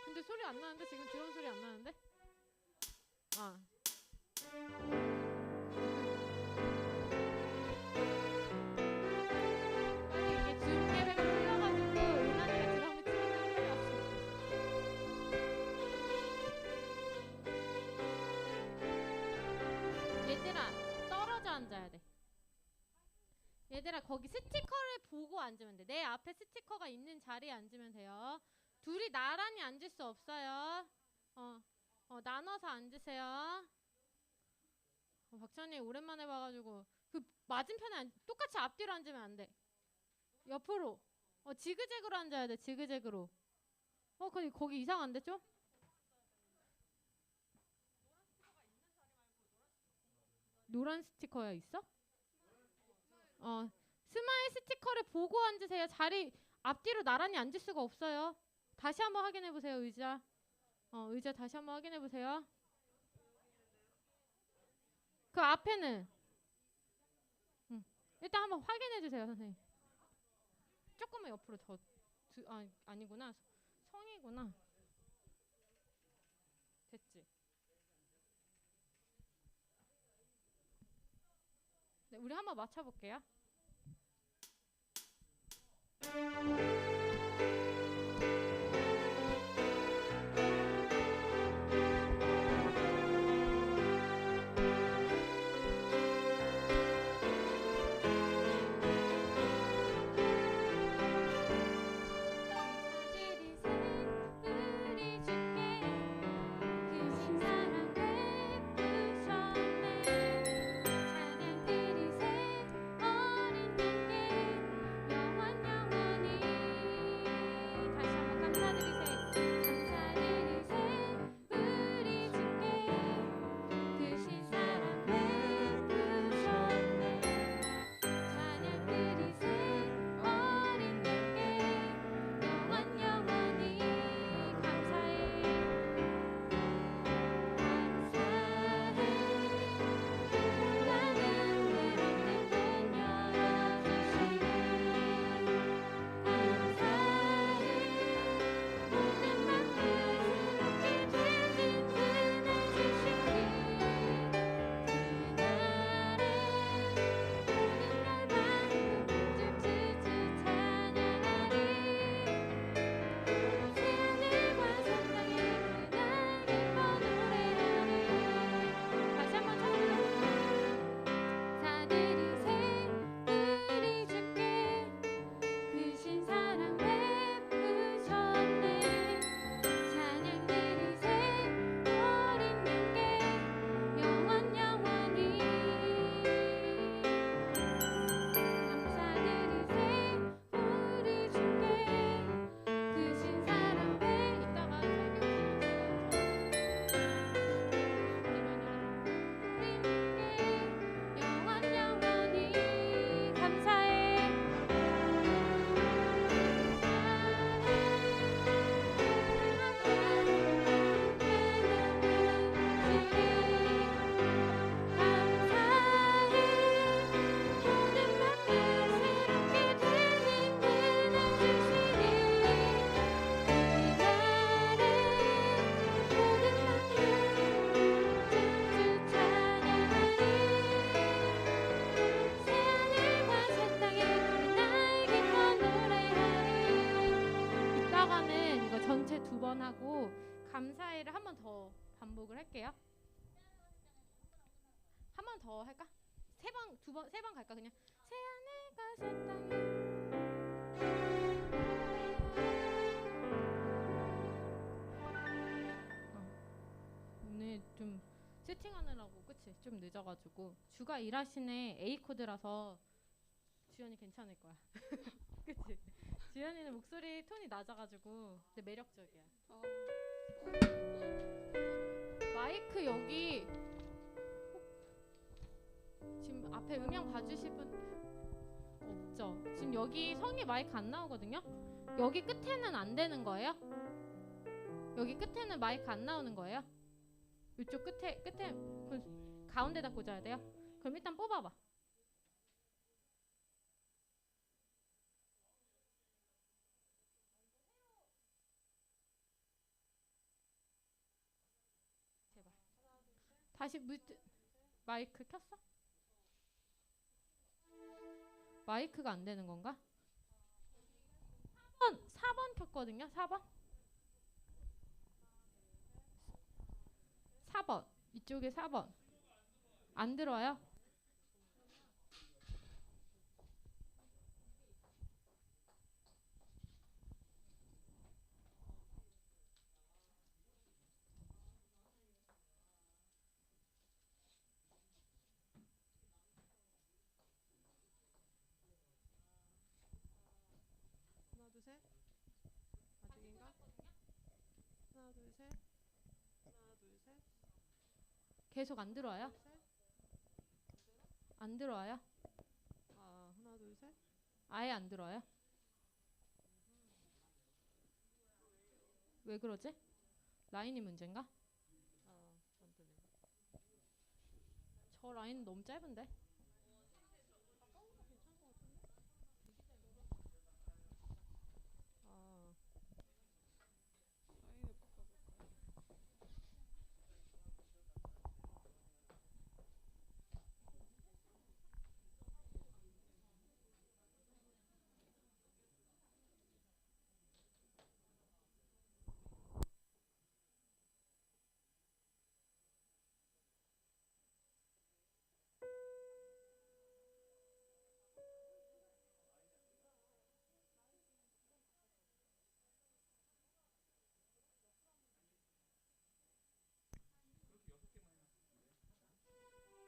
근데 소리 안 나는데? 지금 드럼 소리 안 나는데? 아. 아니 이게 중계배가 풀려가지고 은하이가 드럼을 치는 소리 없어. 얘들아 떨어져 앉아야 돼. 얘들아 거기 스티커를 보고 앉으면 돼. 내 앞에 스티커가 있는 자리에 앉으면 돼요. 둘이 나란히 앉을 수 없어요. 나눠서 앉으세요. 박찬이 오랜만에 봐가지고 그 맞은편에 똑같이 앞뒤로 앉으면 안 돼. 옆으로. 지그재그로 앉아야 돼. 지그재그로. 근데 거기 이상한데 좀? 노란 스티커야 있어? 스마일 스티커를 보고 앉으세요. 자리 앞뒤로 나란히 앉을 수가 없어요. 다시 한번 확인해 보세요. 의자. 의자 다시 한번 확인해 보세요. 그 앞에는 일단 한번 확인해 주세요, 선생님. 조금만 옆으로 더 아니구나. 성이구나. 됐지? 네, 우리 한번 맞춰 볼게요. 전체 2번 하고 감사해를 한 번 더 반복을 할게요. 한 번 더 할까? 3번 갈까 그냥? 새하늘과 새 땅에 오늘 좀 세팅하느라고 그치? 좀 늦어가지고 주가 일하시네 A 코드라서 주연이 괜찮을 거야. 그치? 주연이는 목소리 톤이 낮아가지고 근데 매력적이야. 마이크 여기 지금 앞에 음영 봐주실 분 없죠? 지금 여기 성이 마이크 안 나오거든요? 여기 끝에는 안 되는 거예요? 여기 끝에는 마이크 안 나오는 거예요? 이쪽 끝에 가운데다 꽂아야 돼요? 그럼 일단 뽑아봐. 다시 마이크 켰어? 마이크가 안 되는 건가? 4번 켰거든요. 4번. 4번. 이쪽에 4번. 안 들어와요? 하나 둘 셋. 아직인가? 하나 둘 셋. 하나 둘 셋. 계속 안 들어와요? 셋. 안 들어와요? 하나 둘 셋. 아예 안 들어와요? 왜 그러지? 라인이 문제인가? 안 되네. 저 라인 너무 짧은데? 사인을 바꿔볼까요?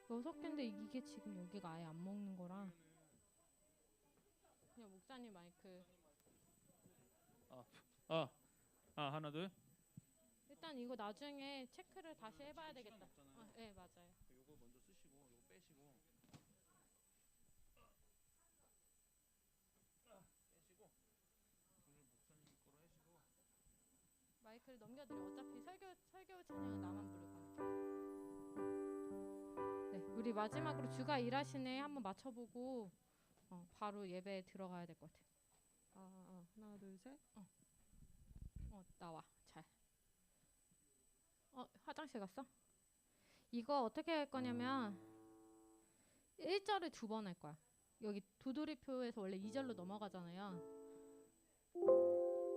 여섯 개인데 이게 지금 여기가 아예 안 먹는 거라 그냥 목사님 마이크 하나 둘. 일단 이거 나중에 체크를 다시 해봐야 되겠다. 네 맞아요. 요거 먼저 쓰시고 요거 빼시고. 빼시고. 오늘 목사님 거로 하시고. 마이크를 넘겨드려. 어차피 설교 찬양은 나만 부를 거니까. 네, 우리 마지막으로 주가 일하시네 한번 맞춰보고 바로 예배에 들어가야 될 것 같아. 하나 둘 셋. 나와. 잘. 화장실 갔어? 이거 어떻게 할 거냐면 1절을 2번 할 거야. 여기 도돌이표에서 원래 2절로 넘어가잖아요.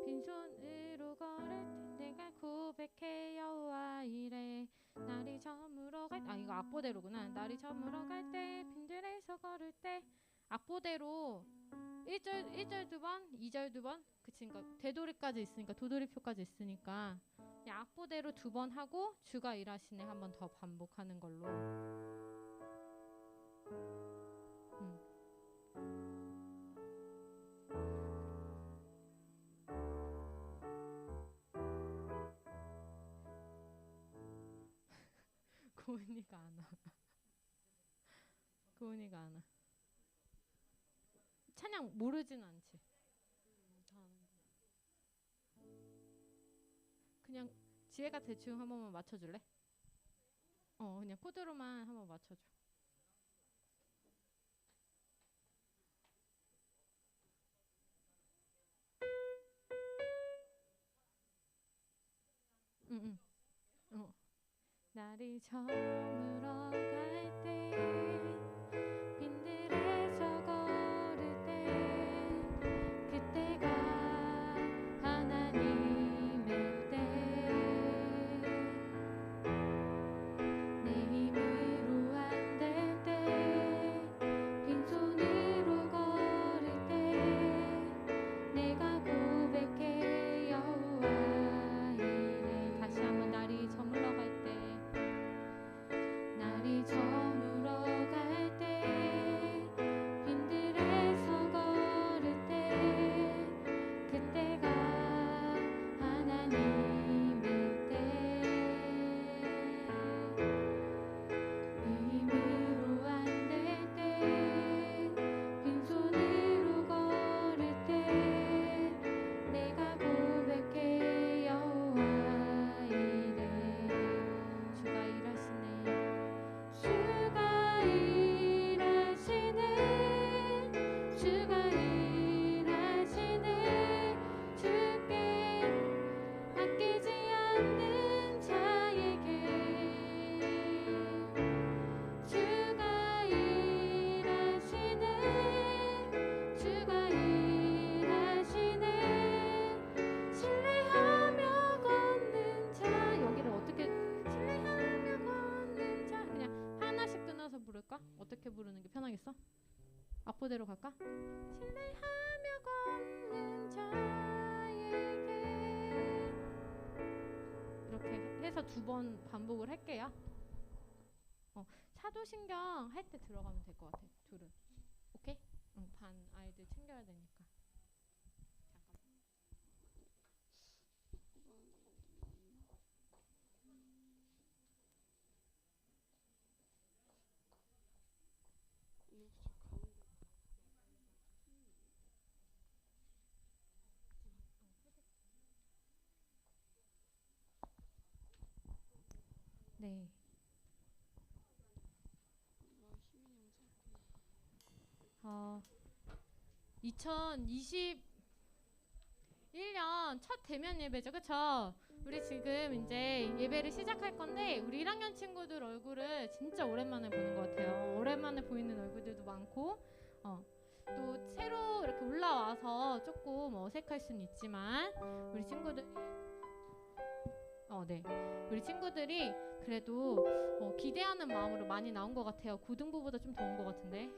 빈손으로 걸을 때 내가 고백해 여호와 이래 날이 저물어 갈 이거 악보대로구나. 날이 저물어 갈 때 빈들에서 걸을 때 악보대로 1절 2번 2절 2번 그치. 그러니까 되돌이까지 있으니까 도돌이표까지 있으니까 그냥 악보대로 2번 하고 주가 일하시네 한 번 더 반복하는 걸로. 고은이가 안 와. 고은이가 안 와. 찬양 모르진 않지. 그냥 지혜가 대충 한 번만 맞춰줄래? 그냥 코드로만 한번 맞춰줘. 응. 날이 저물어 갈 때 빈들에서 걸을 때 그때가 하나님의 때 내 힘으로 안 될 때 빈손으로 걸을 때 내가 고백해 여호와 이래. 다시 한번 날이 저물러 갈 때 날이 부를까? 어떻게 부르는 게 편하겠어? 악보대로 갈까? 신뢰하며 걷는 자에게 이렇게 해서 2번 반복을 할게요. 사도신경 할 때 들어가면 될 것 같아. 둘은. 오케이? 반 아이들 챙겨야 되니까. 네. 2021년 첫 대면 예배죠, 그쵸? 우리 지금 이제 예배를 시작할 건데 우리 1학년 친구들 얼굴을 진짜 오랜만에 보는 것 같아요. 오랜만에 보이는 얼굴들도 많고 또 새로 이렇게 올라와서 조금 어색할 수는 있지만 우리 친구들이 그래도 기대하는 마음으로 많이 나온 것 같아요. 고등부보다 좀 더 온 것 같은데.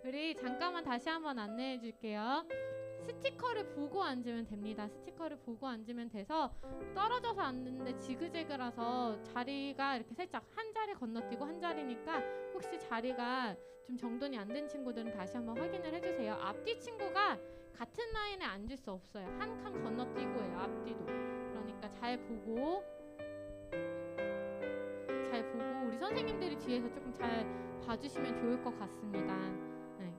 우리 잠깐만 다시 한번 안내해 줄게요. 스티커를 보고 앉으면 됩니다. 스티커를 보고 앉으면 돼서 떨어져서 앉는데 지그재그라서 자리가 이렇게 살짝 한 자리 건너뛰고 한 자리니까 혹시 자리가 좀 정돈이 안 된 친구들은 다시 한번 확인을 해주세요. 앞뒤 친구가 같은 라인에 앉을 수 없어요. 한 칸 건너뛰고 해요. 앞뒤도. 그러니까 잘 보고 우리 선생님들이 뒤에서 조금 잘 봐주시면 좋을 것 같습니다. 네.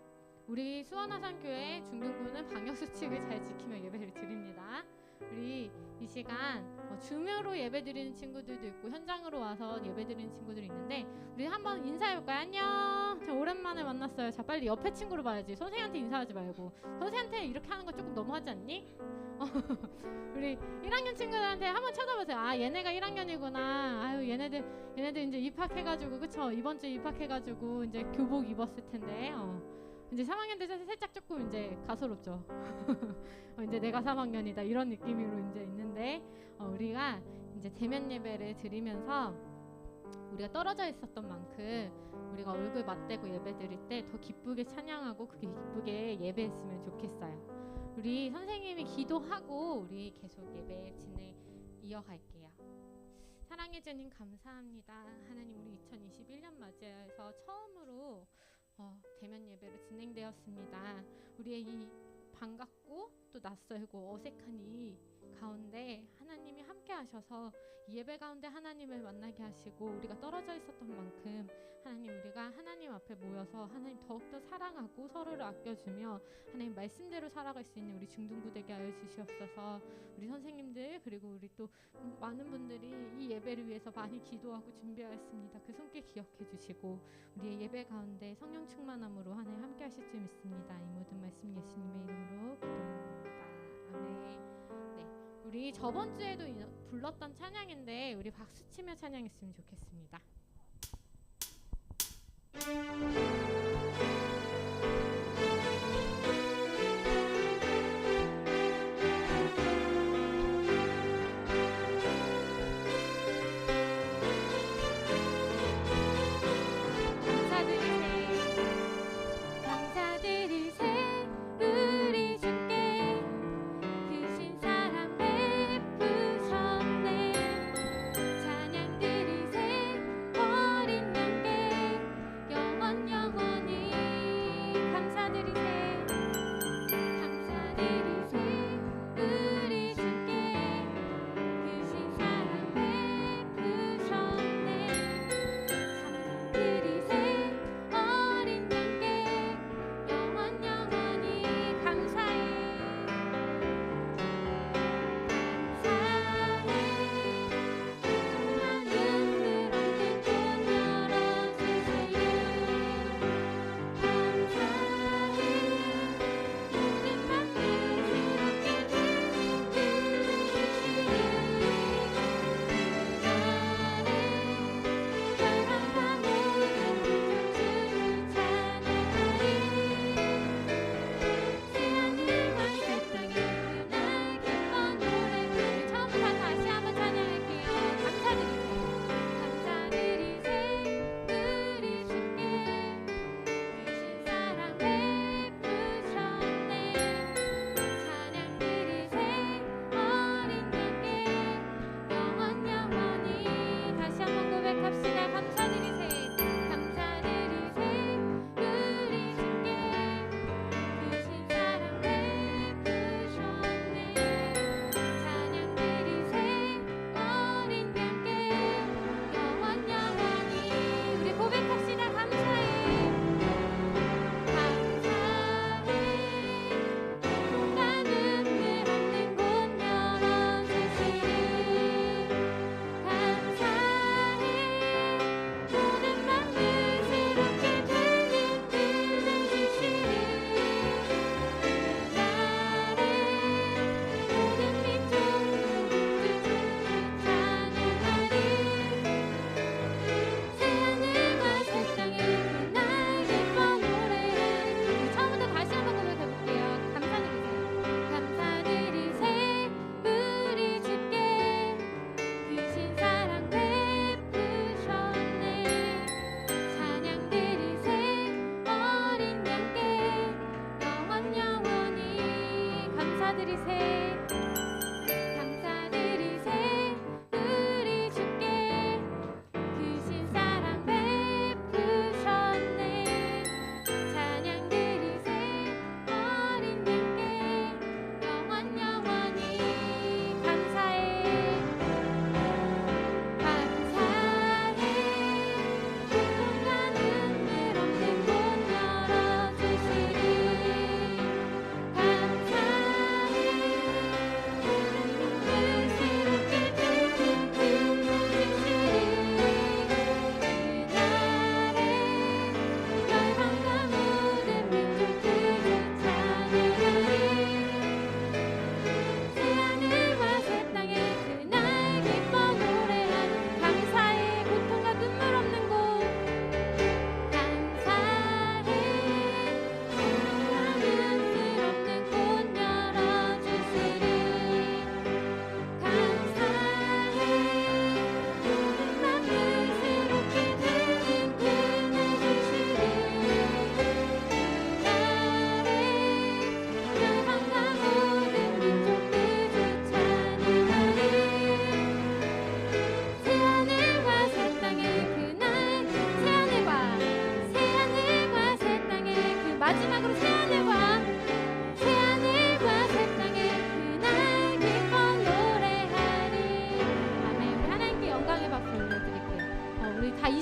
우리 수원화산교회 중등부는 방역수칙을 잘 지키며 예배를 드립니다. 우리 이 시간 줌으로 예배 드리는 친구들도 있고 현장으로 와서 예배 드리는 친구들이 있는데 우리 한번 인사해볼까요? 안녕. 저 오랜만에 만났어요. 자, 빨리 옆에 친구를 봐야지. 선생님한테 인사하지 말고. 선생님한테 이렇게 하는 거 조금 너무하지 않니? 우리 1학년 친구들한테 한번 쳐다보세요. 아, 얘네가 1학년이구나. 아유, 얘네들 이제 입학해가지고, 그쵸? 이번 주에 입학해가지고 이제 교복 입었을 텐데. 이제 3학년들 살짝 조금 이제 가소롭죠. 이제 내가 3학년이다 이런 느낌으로 이제 있는데 우리가 이제 대면 예배를 드리면서 우리가 떨어져 있었던 만큼 우리가 얼굴 맞대고 예배 드릴 때 더 기쁘게 찬양하고 그게 기쁘게 예배했으면 좋겠어요. 우리 선생님이 기도하고 우리 계속 예배 이어갈게요. 사랑해 주님 감사합니다. 하나님, 우리 2021년 맞이해서 처음으로 대면 예배로 진행되었습니다. 우리의 이 반갑고 또 낯설고 어색한 이 가운데 하나님이 함께 하셔서 이 예배 가운데 하나님을 만나게 하시고 우리가 떨어져 있었던 만큼 하나님, 우리가 하나님 앞에 모여서 하나님 더욱더 사랑하고 서로를 아껴주며 하나님 말씀대로 살아갈 수 있는 우리 중등부 되게 하여 주시옵소서. 우리 선생님들 그리고 우리 또 많은 분들이 이 예배를 위해서 많이 기도하고 준비하였습니다. 그 손길 기억해 주시고 우리의 예배 가운데 성령 충만함으로 하나님 함께 하실 줄 믿습니다. 이 모든 말씀 예수님의 이름으로 기도합니다. 아멘. 네, 우리 저번 주에도 불렀던 찬양인데 우리 박수 치며 찬양했으면 좋겠습니다. 찬양 드리세 어린 양께 영원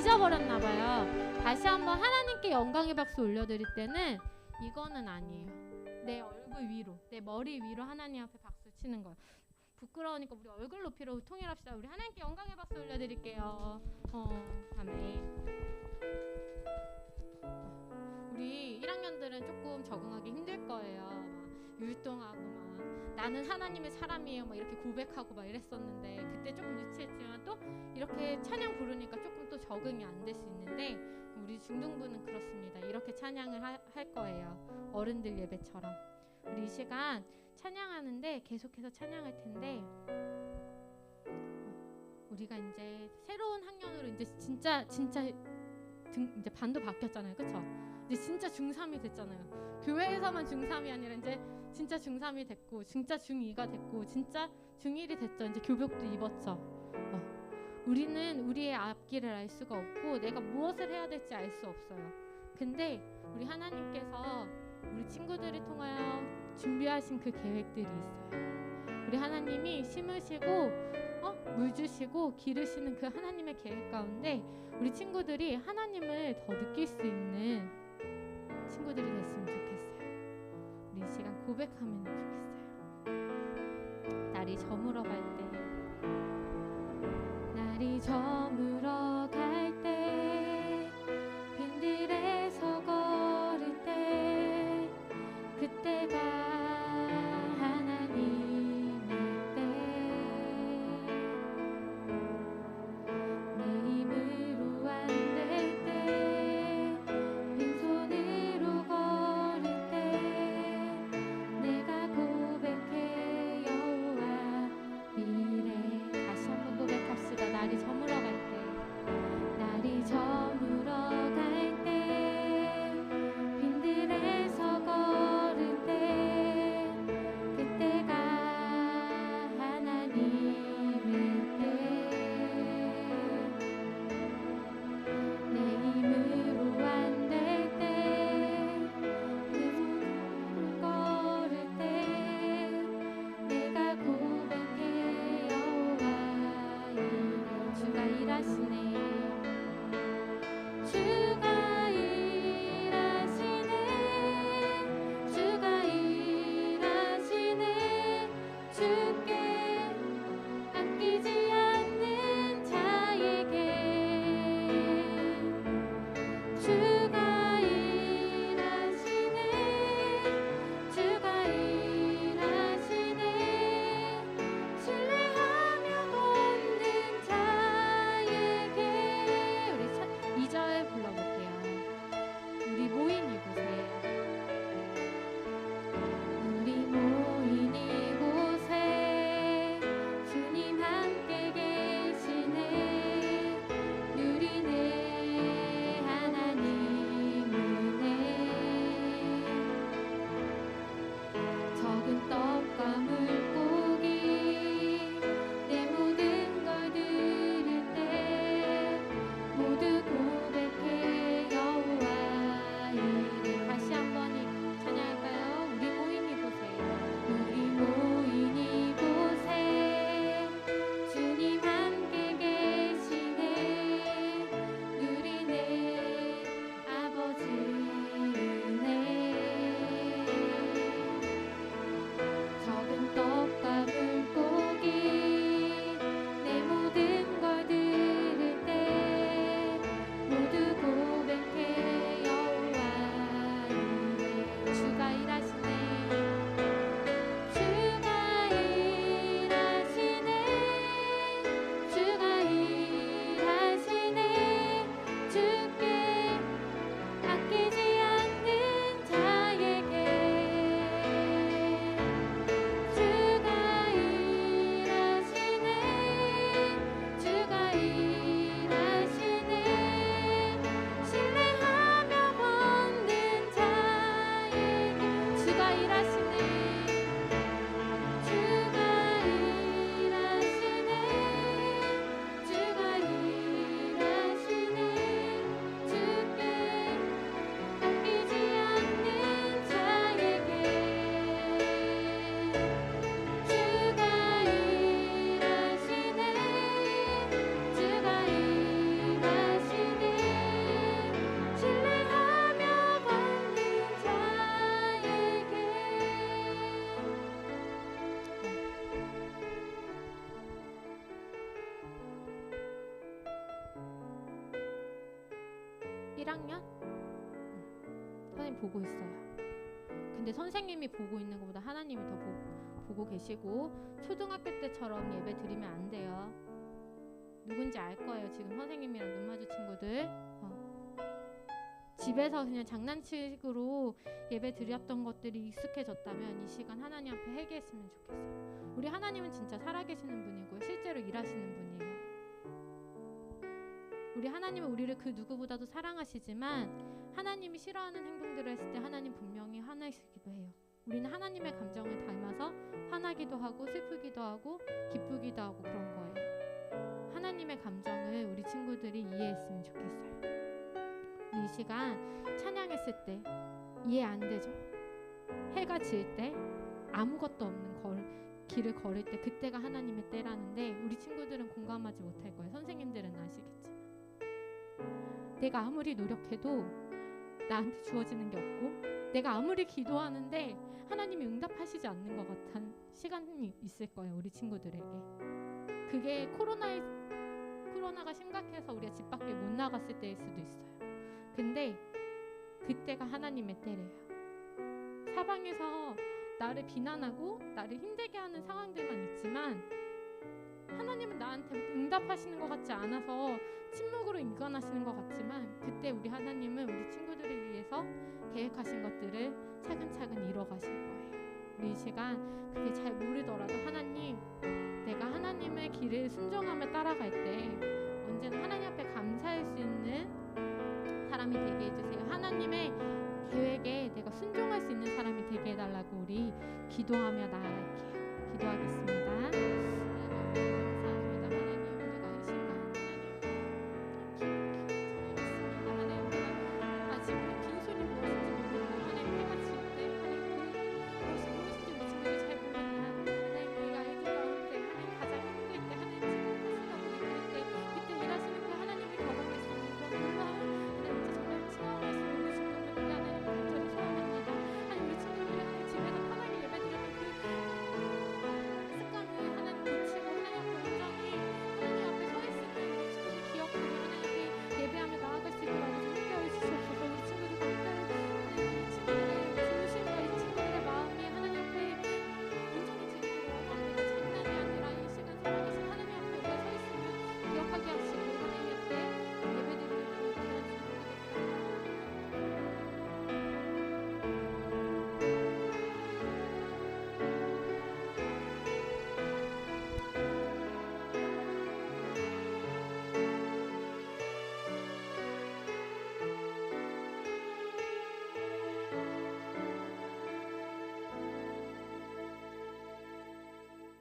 잊어버렸나 봐요. 다시 한번 하나님께 영광의 박수 올려드릴 때는 이거는 아니에요. 내 얼굴 위로, 내 머리 위로 하나님 앞에 박수 치는 거예요. 부끄러우니까 우리 얼굴 높이로 통일합시다. 우리 하나님께 영광의 박수 올려드릴게요. 아멘. 우리 1학년들은 조금 적응하기 힘들 거예요. 막 율동하고 막 나는 하나님의 사람이에요 막 이렇게 고백하고 막 이랬었는데 그때 조금 유치했지만 또 이렇게 찬양 부르니까 조금 또 적응이 안 될 수 있는데 우리 중등부는 그렇습니다. 이렇게 찬양을 할 거예요. 어른들 예배처럼. 우리 이 시간 찬양하는데 계속해서 찬양할 텐데 우리가 이제 새로운 학년으로 이제 진짜 이제 반도 바뀌었잖아요. 그쵸? 이제 진짜 중3이 됐잖아요. 교회에서만 중3이 아니라 이제 진짜 중3이 됐고 진짜 중2가 됐고 진짜 중1이 됐죠. 이제 교복도 입었죠. 우리는 우리의 앞길을 알 수가 없고 내가 무엇을 해야 될지 알 수 없어요. 근데 우리 하나님께서 우리 친구들을 통하여 준비하신 그 계획들이 있어요. 우리 하나님이 심으시고 물 주시고 기르시는 그 하나님의 계획 가운데 우리 친구들이 하나님을 더 느낄 수 있는 친구들이 됐으면 좋겠어요. 우리 이 시간 고백하면 좋겠어요. 날이 저물어 갈 때, 날이 저물어 갈 때, 빈들에서 걸을 때, 그때가 하나님의 때, 내 힘으로 안 될 때, 빈손으로 걸을 때, 내가 고백해 여호와 이래. 다시 한번 고백합시다. 날이 저물어 갈 때, 날이 저물어 갈 때, 빈들에서 걸을 때, 그때가 하나님의 때, 내 힘으로 안 될 때, 빈손으로 걸을 때, 내가 고백해 여호와 이래. 주가 일하시네. 주가 일하시네. 주가 일하시네. 주께 아끼지 않는 자에게 주가 일하시네. 주가 일하시네. 신뢰하며 걷는 자에게. 우리 2절 불러볼게요. 우리 모인 이곳에, 우리 모인 이곳에 주님 함께 계시네. 누리네 하나님 은혜. 적은 떡과 물고기 내 모든 걸 드릴 때 모두 고백해 1학년? 선생님 보고 있어요. 근데 선생님이 보고 있는 것보다 하나님이 더 보고 계시고 초등학교 때처럼 예배 드리면 안 돼요. 누군지 알 거예요. 지금 선생님이랑 눈 마주 친구들. 집에서 그냥 장난치기로 예배 드렸던 것들이 익숙해졌다면 이 시간 하나님 앞에 회개했으면 좋겠어요. 우리 하나님은 진짜 살아계시는 분이고 실제로 일하시는 분이에요. 우리 하나님은 우리를 그 누구보다도 사랑하시지만 하나님이 싫어하는 행동들을 했을 때 하나님 분명히 화나시기도 해요. 우리는 하나님의 감정을 닮아서 화나기도 하고 슬프기도 하고 기쁘기도 하고 그런 거예요. 하나님의 감정을 우리 친구들이 이해했으면 좋겠어요. 이 시간 찬양했을 때 이해 안 되죠? 해가 질 때 아무것도 없는 길을 걸을 때 그때가 하나님의 때라는데 우리 친구들은 공감하지 못할 거예요. 선생님들은 아시겠지만 내가 아무리 노력해도 나한테 주어지는 게 없고 내가 아무리 기도하는데 하나님이 응답하시지 않는 것 같은 시간이 있을 거예요. 우리 친구들에게. 그게 코로나가 심각해서 우리가 집 밖에 못 나갔을 때일 수도 있어요. 근데 그때가 하나님의 때래요. 사방에서 나를 비난하고 나를 힘들게 하는 상황들만 있지만 하나님은 나한테 응답하시는 것 같지 않아서 침묵으로 인간하시는 것 같지만 그때 우리 하나님은 우리 친구들을 위해서 계획하신 것들을 차근차근 이뤄가실 거예요. 우리 이 시간 그게 잘 모르더라도 하나님, 내가 하나님의 길을 순종하며 따라갈 때 언제나 하나님 앞에 감사할 수 있는 사람이 되게 해주세요. 하나님의 계획에 내가 순종할 수 있는 사람이 되게 해달라고 우리 기도하며 나아갈게요. 기도하겠습니다.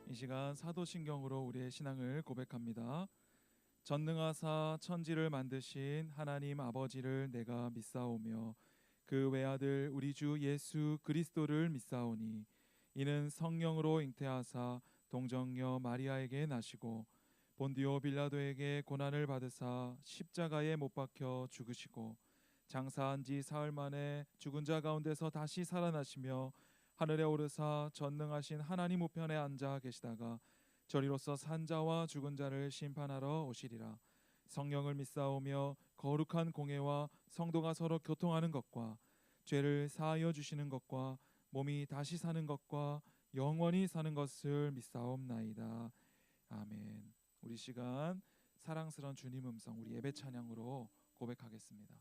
이 시간 사도신경으로 우리의 신앙을 고백합니다. 전능하사 천지를 만드신 하나님 아버지를 내가 믿사오며 그 외아들 우리 주 예수 그리스도를 믿사오니 이는 성령으로 잉태하사 동정녀 마리아에게 나시고 본디오 빌라도에게 고난을 받으사 십자가에 못 박혀 죽으시고 장사한 지 사흘 만에 죽은 자 가운데서 다시 살아나시며 하늘에 오르사 전능하신 하나님 우편에 앉아 계시다가 저리로서 산자와 죽은 자를 심판하러 오시리라. 성령을 믿사오며 거룩한 공회와 성도가 서로 교통하는 것과 죄를 사하여 주시는 것과 몸이 다시 사는 것과 영원히 사는 것을 믿사옵나이다. 아멘. 우리 시간 사랑스러운 주님 음성 우리 예배 찬양으로 고백하겠습니다.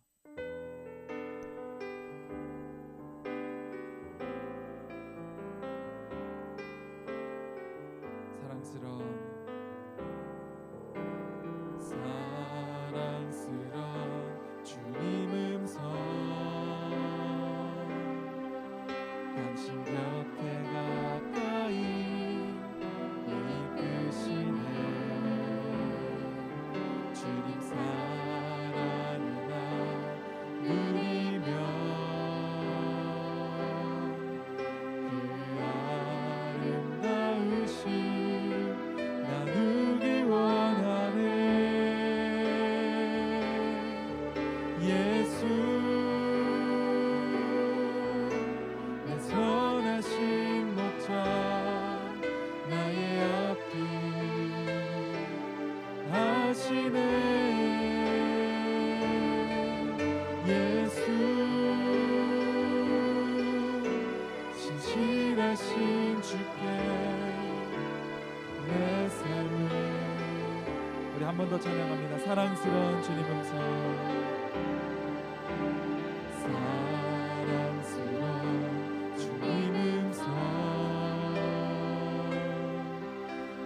사랑스런 주님 음성 당신 곁에 가까이 이끄시네 주님 사랑이나 내 한 번 더 찬양합니다. 사랑스러운 주님 음성. 사랑스러운 주님 음성.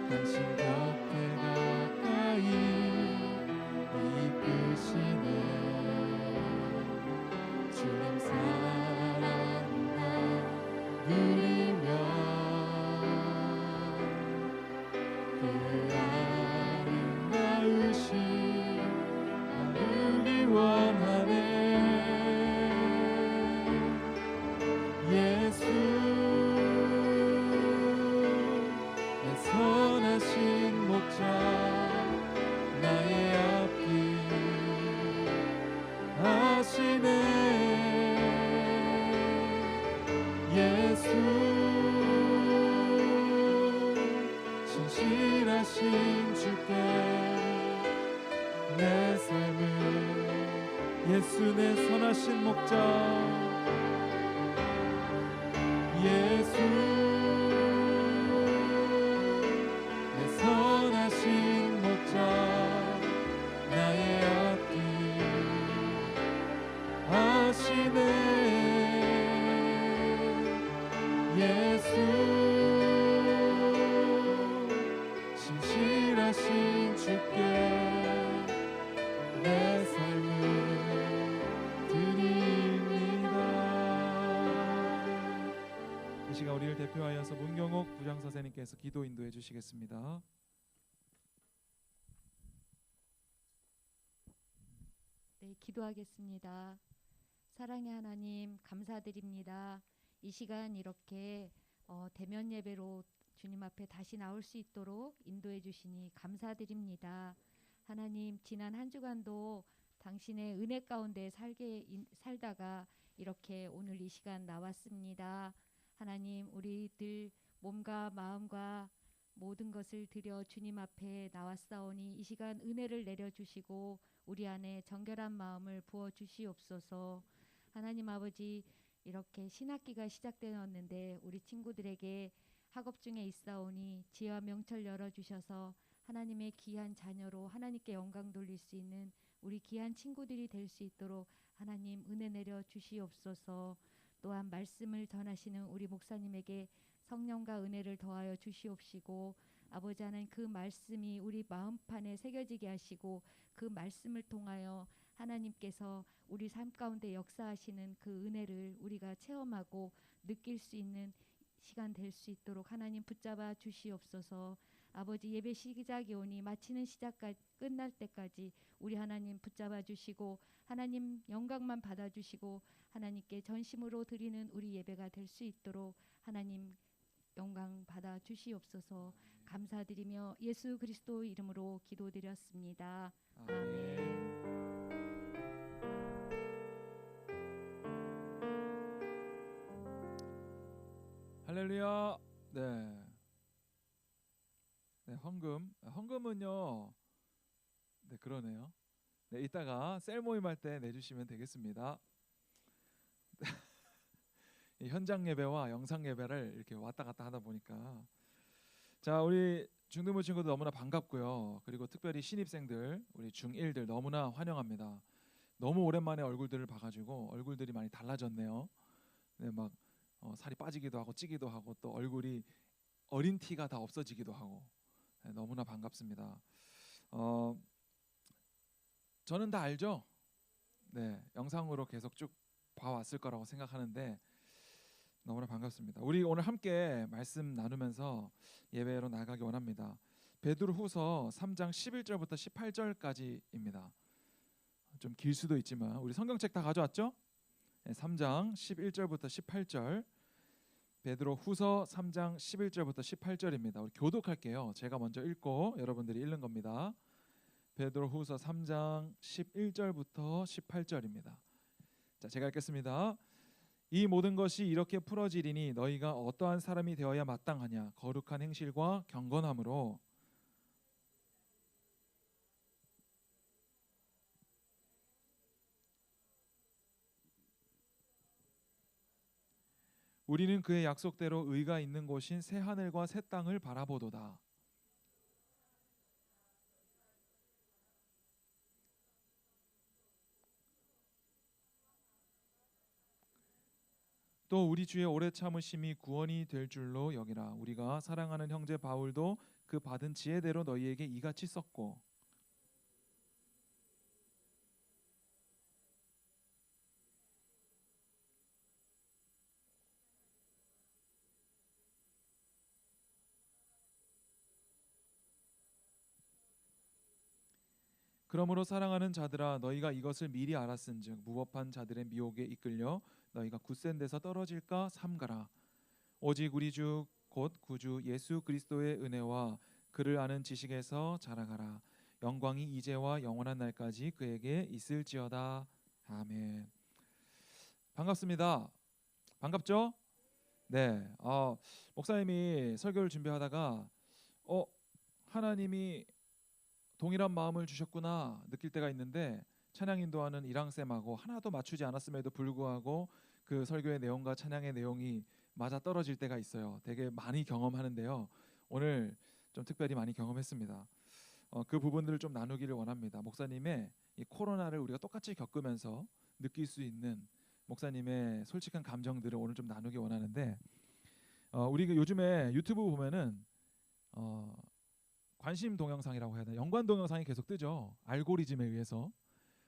당신 곁에 가까이 이끄시네. 주님 사랑과 누리며 그 아름다우신 나누기 원하네. 예수 내 선하신 목자 나의 앞길 하시네. 예수 신실하신 주께 내 삶을 예수 내 선하신 목자 예수 내 선하신 목자 나의 앞길 하시네. 예수 신실하신 주께 내 삶을 드립니다. 이 시간 우리를 대표하여서 문경옥 부장선생님께서 기도 인도해 주시겠습니다. 네, 기도하겠습니다. 사랑의 하나님 감사드립니다. 이 시간 이렇게 대면 예배로 주님 앞에 다시 나올 수 있도록 인도해 주시니 감사드립니다. 하나님 지난 한 주간도 당신의 은혜 가운데 살다가 이렇게 오늘 이 시간 나왔습니다. 하나님 우리들 몸과 마음과 모든 것을 드려 주님 앞에 나왔사오니 이 시간 은혜를 내려주시고 우리 안에 정결한 마음을 부어주시옵소서. 하나님 아버지 이렇게 신학기가 시작되었는데 우리 친구들에게 학업 중에 있사오니 지혜와 명철 열어주셔서 하나님의 귀한 자녀로 하나님께 영광 돌릴 수 있는 우리 귀한 친구들이 될 수 있도록 하나님 은혜 내려 주시옵소서. 또한 말씀을 전하시는 우리 목사님에게 성령과 은혜를 더하여 주시옵시고 아버지 하나님 그 말씀이 우리 마음판에 새겨지게 하시고 그 말씀을 통하여 하나님께서 우리 삶 가운데 역사하시는 그 은혜를 우리가 체험하고 느낄 수 있는 시간 될 수 있도록 하나님 붙잡아 주시옵소서. 아버지 예배 시작이 오니 마치는 시작까지 끝날 때까지 우리 하나님 붙잡아 주시고 하나님 영광만 받아주시고 하나님께 전심으로 드리는 우리 예배가 될 수 있도록 하나님 영광 받아 주시옵소서. 감사드리며 예수 그리스도 이름으로 기도드렸습니다. 아멘. 할렐루야. 네. 네, 헌금은요. 네, 그러네요. 네, 이따가 셀 모임할 때 내주시면 되겠습니다. 이 현장 예배와 영상 예배를 이렇게 왔다 갔다 하다 보니까 자, 우리 중등부 친구들 너무나 반갑고요. 그리고 특별히 신입생들, 우리 중1들 너무나 환영합니다. 너무 오랜만에 얼굴들을 봐가지고 얼굴들이 많이 달라졌네요. 네, 막 살이 빠지기도 하고 찌기도 하고 또 얼굴이 어린 티가 다 없어지기도 하고 네, 너무나 반갑습니다. 저는 다 알죠? 네, 영상으로 계속 쭉 봐왔을 거라고 생각하는데 너무나 반갑습니다. 우리 오늘 함께 말씀 나누면서 예배로 나가기 원합니다. 베드로후서 3장 11절부터 18절까지입니다. 좀 길 수도 있지만 우리 성경책 다 가져왔죠? 네, 3장 11절부터 18절 베드로후서 3장 11절부터 18절입니다. 우리 교독할게요. 제가 먼저 읽고 여러분들이 읽는 겁니다. 베드로후서 3장 11절부터 18절입니다. 자, 제가 읽겠습니다. 이 모든 것이 이렇게 풀어지리니 너희가 어떠한 사람이 되어야 마땅하냐 거룩한 행실과 경건함으로 우리는 그의 약속대로 의가 있는 곳인 새 하늘과 새 땅을 바라보도다. 또 우리 주의 오래 참으심이 구원이 될 줄로 여기라. 우리가 사랑하는 형제 바울도 그 받은 지혜대로 너희에게 이같이 썼고. 그러므로 사랑하는 자들아 너희가 이것을 미리 알았은즉 무법한 자들의 미혹에 이끌려 너희가 굳센 데서 떨어질까 삼가라. 오직 우리 주 곧 구주 예수 그리스도의 은혜와 그를 아는 지식에서 자라가라. 영광이 이제와 영원한 날까지 그에게 있을지어다. 아멘. 반갑습니다. 반갑죠? 네. 목사님이 설교를 준비하다가 하나님이 동일한 마음을 주셨구나 느낄 때가 있는데, 찬양 인도하는 이랑쌤하고 하나도 맞추지 않았음에도 불구하고 그 설교의 내용과 찬양의 내용이 맞아 떨어질 때가 있어요. 되게 많이 경험하는데요. 오늘 좀 특별히 많이 경험했습니다. 그 부분들을 좀 나누기를 원합니다. 목사님의 이 코로나를 우리가 똑같이 겪으면서 느낄 수 있는 목사님의 솔직한 감정들을 오늘 좀 나누기 원하는데, 우리가 요즘에 유튜브 보면은 관심 동영상이라고 해야 되나, 연관 동영상이 계속 뜨죠. 알고리즘에 의해서.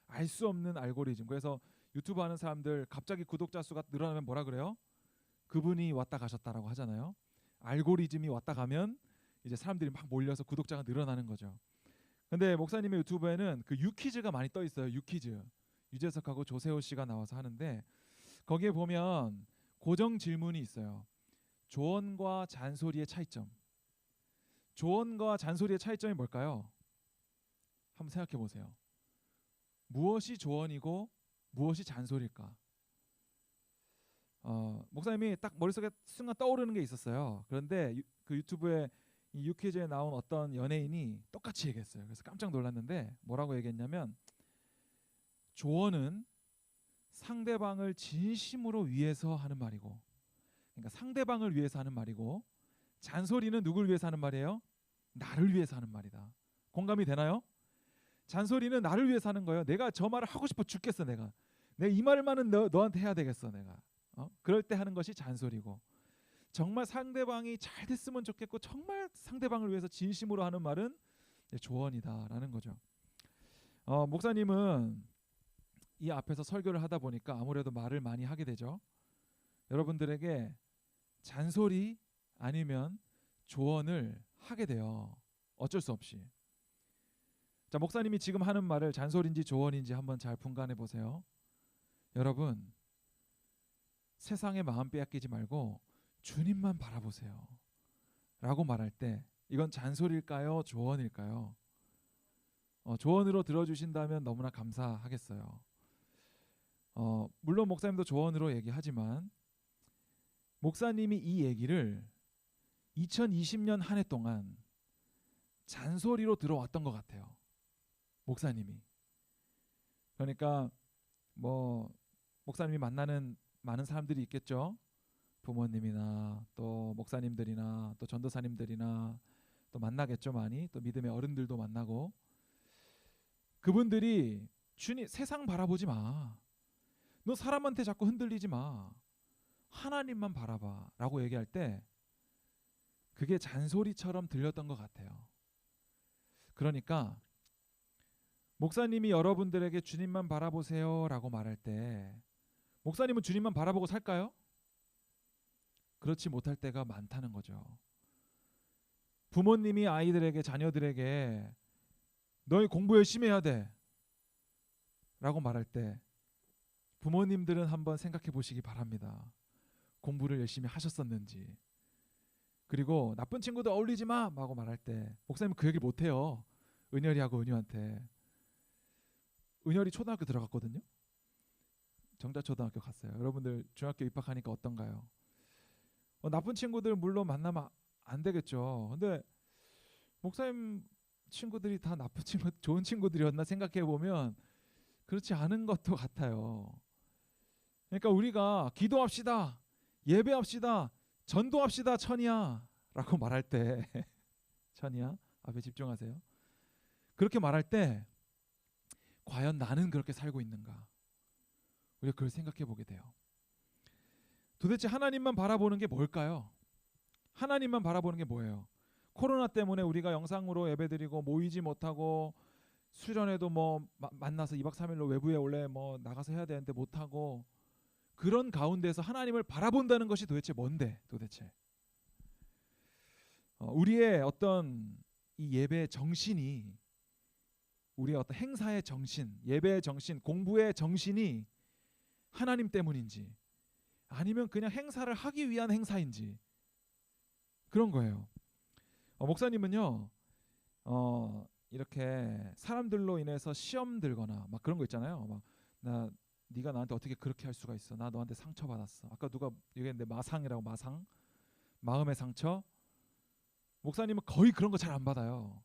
알 수 없는 알고리즘. 그래서 유튜브 하는 사람들 갑자기 구독자 수가 늘어나면 뭐라 그래요? 그분이 왔다 가셨다라고 하잖아요. 알고리즘이 왔다 가면 이제 사람들이 막 몰려서 구독자가 늘어나는 거죠. 근데 목사님의 유튜브에는 그 유퀴즈가 많이 떠 있어요. 유퀴즈. 유재석하고 조세호 씨가 나와서 하는데, 거기에 보면 고정 질문이 있어요. 조언과 잔소리의 차이점. 조언과 잔소리의 차이점이 뭘까요? 한번 생각해 보세요. 무엇이 조언이고 무엇이 잔소리일까? 목사님이 딱 머릿속에 순간 떠오르는 게 있었어요. 그런데 그 유튜브에 이 유퀴즈에 나온 어떤 연예인이 똑같이 얘기했어요. 그래서 깜짝 놀랐는데 뭐라고 얘기했냐면, 조언은 상대방을 진심으로 위해서 하는 말이고, 그러니까 상대방을 위해서 하는 말이고, 잔소리는 누굴 위해서 하는 말이에요? 나를 위해서 하는 말이다. 공감이 되나요? 잔소리는 나를 위해서 하는 거예요. 내가 저 말을 하고 싶어 죽겠어. 내가 이 말만은 너한테 해야 되겠어. 내가 그럴 때 하는 것이 잔소리고, 정말 상대방이 잘 됐으면 좋겠고 정말 상대방을 위해서 진심으로 하는 말은 조언이다라는 거죠. 목사님은 이 앞에서 설교를 하다 보니까 아무래도 말을 많이 하게 되죠. 여러분들에게 잔소리 아니면 조언을 하게 돼요. 어쩔 수 없이. 자, 목사님이 지금 하는 말을 잔소리인지 조언인지 한번 잘 분간해 보세요. 여러분, 세상에 마음 빼앗기지 말고 주님만 바라보세요 라고 말할 때 이건 잔소리일까요? 조언일까요? 조언으로 들어주신다면 너무나 감사하겠어요. 물론 목사님도 조언으로 얘기하지만 목사님이 이 얘기를 2020년 한 해 동안 잔소리로 들어왔던 것 같아요. 목사님이. 그러니까 뭐 목사님이 만나는 많은 사람들이 있겠죠. 부모님이나 또 목사님들이나 또 전도사님들이나 또 만나겠죠. 많이. 또 믿음의 어른들도 만나고, 그분들이 주님, 세상 바라보지 마, 너 사람한테 자꾸 흔들리지 마, 하나님만 바라봐 라고 얘기할 때 그게 잔소리처럼 들렸던 것 같아요. 그러니까 목사님이 여러분들에게 주님만 바라보세요 라고 말할 때 목사님은 주님만 바라보고 살까요? 그렇지 못할 때가 많다는 거죠. 부모님이 아이들에게, 자녀들에게 너희 공부 열심히 해야 돼 라고 말할 때 부모님들은 한번 생각해 보시기 바랍니다. 공부를 열심히 하셨었는지. 그리고 나쁜 친구들 어울리지 마 라고 말할 때 목사님은 그 얘기 못해요. 은열이하고 은유한테. 은열이 초등학교 들어갔거든요. 정자초등학교 갔어요. 여러분들 중학교 입학하니까 어떤가요? 나쁜 친구들 물론 만나면 안 되겠죠. 근데 목사님 친구들이 다 나쁜 친구, 좋은 친구들이었나 생각해 보면 그렇지 않은 것도 같아요. 그러니까 우리가 기도합시다, 예배합시다, 전도합시다, 천이야 라고 말할 때 천이야 앞에 집중하세요. 그렇게 말할 때 과연 나는 그렇게 살고 있는가? 우리가 그걸 생각해 보게 돼요. 도대체 하나님만 바라보는 게 뭘까요? 하나님만 바라보는 게 뭐예요? 코로나 때문에 우리가 영상으로 예배드리고 모이지 못하고 수련회도 뭐 만나서 2박 3일로 외부에 원래 뭐 나가서 해야 되는데 못하고 그런 가운데서 하나님을 바라본다는 것이 도대체 뭔데 도대체? 우리의 어떤 이 예배의 정신이 우리의 어떤 행사의 정신, 예배의 정신, 공부의 정신이 하나님 때문인지 아니면 그냥 행사를 하기 위한 행사인지 그런 거예요. 목사님은요 이렇게 사람들로 인해서 시험 들거나 막 그런 거 있잖아요. 막 네가 나한테 어떻게 그렇게 할 수가 있어? 나 너한테 상처 받았어. 아까 누가 얘기했는데 마상이라고 마상, 마음의 상처. 목사님은 거의 그런 거 잘 안 받아요.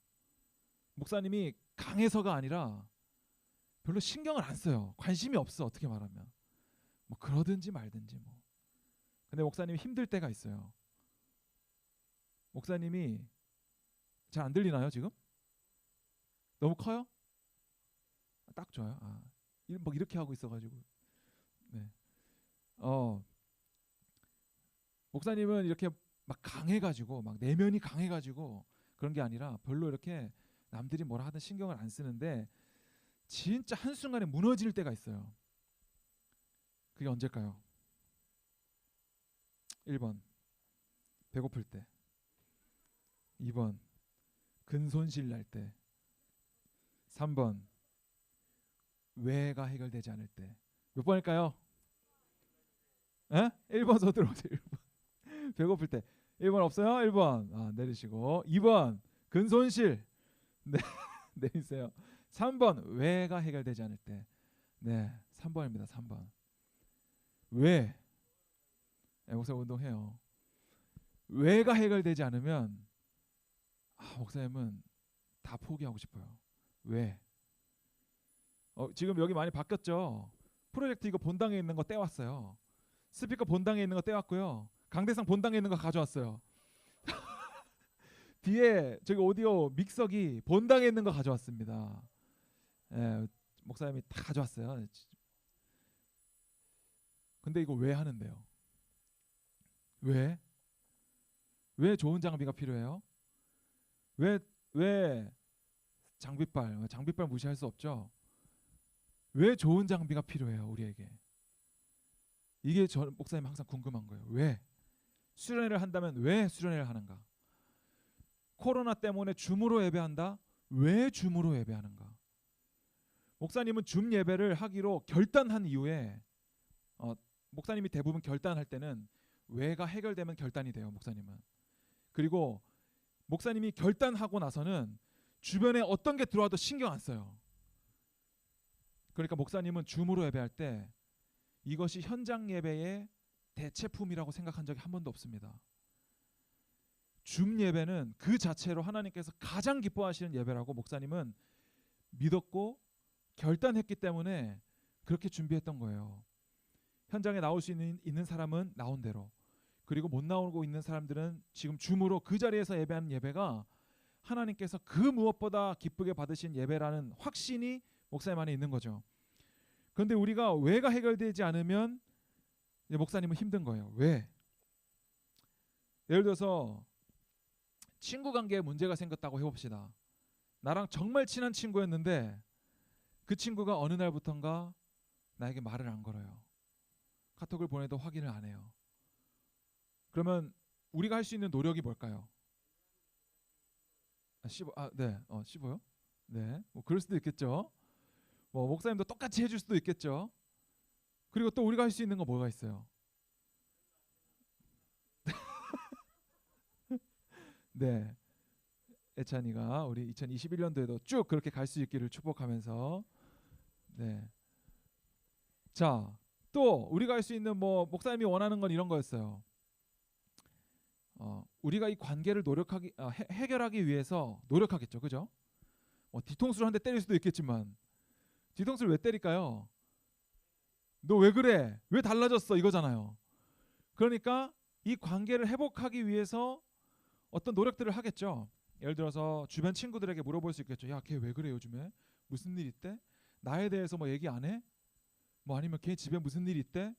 목사님이 강해서가 아니라 별로 신경을 안 써요. 관심이 없어 어떻게 말하면. 뭐 그러든지 말든지 뭐. 근데 목사님이 힘들 때가 있어요. 목사님이 잘 안 들리나요 지금? 너무 커요? 딱 좋아요. 막 이렇게 하고 있어가지고. 네. 목사님은 이렇게 막 강해가지고 막 내면이 강해가지고 그런 게 아니라 별로 이렇게 남들이 뭐라 하든 신경을 안 쓰는데 진짜 한순간에 무너질 때가 있어요. 그게 언제일까요? 1번 배고플 때, 2번 근손실 날 때, 3번 외가 해결되지 않을 때. 몇 번일까요? 1번 손 들어오세요. 1번 배고플 때. 1번 없어요? 1번 내리시고 2번 근손실 네 내리세요. 3번 외가 해결되지 않을 때. 네 3번입니다. 3번 왜? 목사님 운동해요. 외가 해결되지 않으면 목사님은 다 포기하고 싶어요. 왜? 지금 여기 많이 바뀌었죠. 프로젝트 이거 본당에 있는 거 떼왔어요. 스피커 본당에 있는 거 떼왔고요. 강대상 본당에 있는 거 가져왔어요. 뒤에 저기 오디오 믹서기 본당에 있는 거 가져왔습니다. 목사님이 다 가져왔어요. 근데 이거 왜 하는데요? 왜? 왜 좋은 장비가 필요해요? 왜 장비빨 무시할 수 없죠. 왜 좋은 장비가 필요해요 우리에게? 이게 저 목사님 항상 궁금한 거예요. 왜? 수련회를 한다면 왜 수련회를 하는가? 코로나 때문에 줌으로 예배한다? 왜 줌으로 예배하는가? 목사님은 줌 예배를 하기로 결단한 이후에 목사님이 대부분 결단할 때는 왜가 해결되면 결단이 돼요. 목사님은. 그리고 목사님이 결단하고 나서는 주변에 어떤 게 들어와도 신경 안 써요. 그러니까 목사님은 줌으로 예배할 때 이것이 현장 예배의 대체품이라고 생각한 적이 한 번도 없습니다. 줌 예배는 그 자체로 하나님께서 가장 기뻐하시는 예배라고 목사님은 믿었고 결단했기 때문에 그렇게 준비했던 거예요. 현장에 나올 수 있는 사람은 나온 대로, 그리고 못 나오고 있는 사람들은 지금 줌으로 그 자리에서 예배하는 예배가 하나님께서 그 무엇보다 기쁘게 받으신 예배라는 확신이 목사님 안에 있는 거죠. 그런데 우리가 왜가 해결되지 않으면 목사님은 힘든 거예요. 왜? 예를 들어서 친구 관계에 문제가 생겼다고 해봅시다. 나랑 정말 친한 친구였는데 그 친구가 어느 날부턴가 나에게 말을 안 걸어요. 카톡을 보내도 확인을 안 해요. 그러면 우리가 할 수 있는 노력이 뭘까요? 씹어요? 네, 뭐 그럴 수도 있겠죠. 뭐 목사님도 똑같이 해줄 수도 있겠죠. 그리고 또 우리가 할 수 있는 거 뭐가 있어요? 네, 애찬이가 우리 2021년도에도 쭉 그렇게 갈 수 있기를 축복하면서, 네, 자, 또 우리가 할 수 있는 뭐 목사님이 원하는 건 이런 거였어요. 우리가 이 관계를 해결하기 위해서 노력하겠죠, 그죠? 뒤통수를 한 대 때릴 수도 있겠지만 뒤통수를 왜 때릴까요? 너 왜 그래? 왜 달라졌어? 이거잖아요. 그러니까 이 관계를 회복하기 위해서 어떤 노력들을 하겠죠. 예를 들어서 주변 친구들에게 물어볼 수 있겠죠. 야, 걔 왜 그래 요즘에? 무슨 일 있대? 나에 대해서 뭐 얘기 안 해? 뭐 아니면 걔 집에 무슨 일 있대?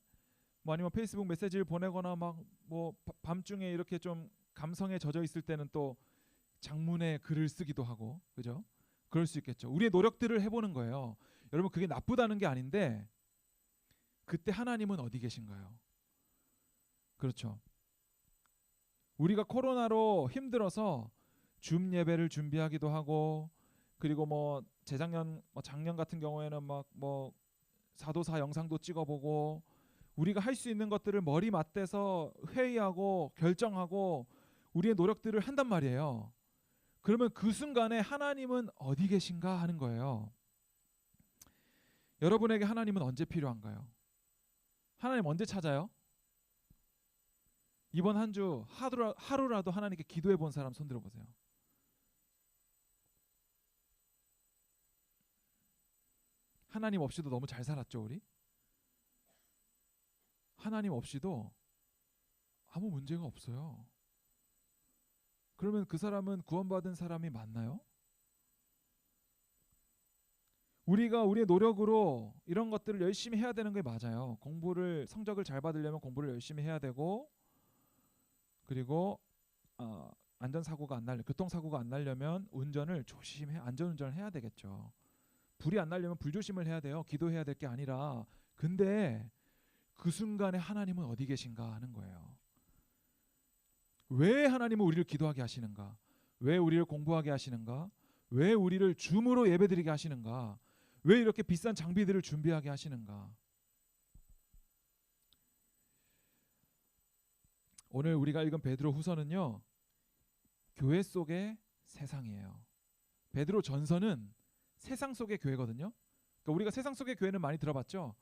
뭐 아니면 페이스북 메시지를 보내거나 막 뭐 밤중에 이렇게 좀 감성에 젖어 있을 때는 또 장문의 글을 쓰기도 하고, 그죠? 그럴 수 있겠죠. 우리의 노력들을 해보는 거예요. 여러분, 그게 나쁘다는 게 아닌데 그때 하나님은 어디 계신가요? 그렇죠. 우리가 코로나로 힘들어서 줌 예배를 준비하기도 하고, 그리고 뭐 재작년 작년 같은 경우에는 막 뭐 사도사 영상도 찍어보고, 우리가 할 수 있는 것들을 머리 맞대서 회의하고 결정하고 우리의 노력들을 한단 말이에요. 그러면 그 순간에 하나님은 어디 계신가 하는 거예요. 여러분에게 하나님은 언제 필요한가요? 하나님 언제 찾아요? 이번 한 주 하루라도 하나님께 기도해 본 사람 손 들어보세요. 하나님 없이도 너무 잘 살았죠, 우리? 하나님 없이도 아무 문제가 없어요. 그러면 그 사람은 구원받은 사람이 맞나요? 우리가 우리의 노력으로 이런 것들을 열심히 해야 되는 게 맞아요. 성적을 잘 받으려면 공부를 열심히 해야 되고, 그리고 교통사고가 안 나려면 운전을 조심해 안전운전을 해야 되겠죠. 불이 안 나려면 불조심을 해야 돼요. 기도해야 될 게 아니라. 근데 그 순간에 하나님은 어디 계신가 하는 거예요. 왜 하나님은 우리를 기도하게 하시는가? 왜 우리를 공부하게 하시는가? 왜 우리를 줌으로 예배드리게 하시는가? 왜 이렇게 비싼 장비들을 준비하게 하시는가? 오늘 우리가 읽은 베드로 후서는요, 교회 속의 세상이에요. 베드로 전서는 세상 속의 교회거든요. 그러니까 우리가 세상 속의 교회는 많이 들어봤죠.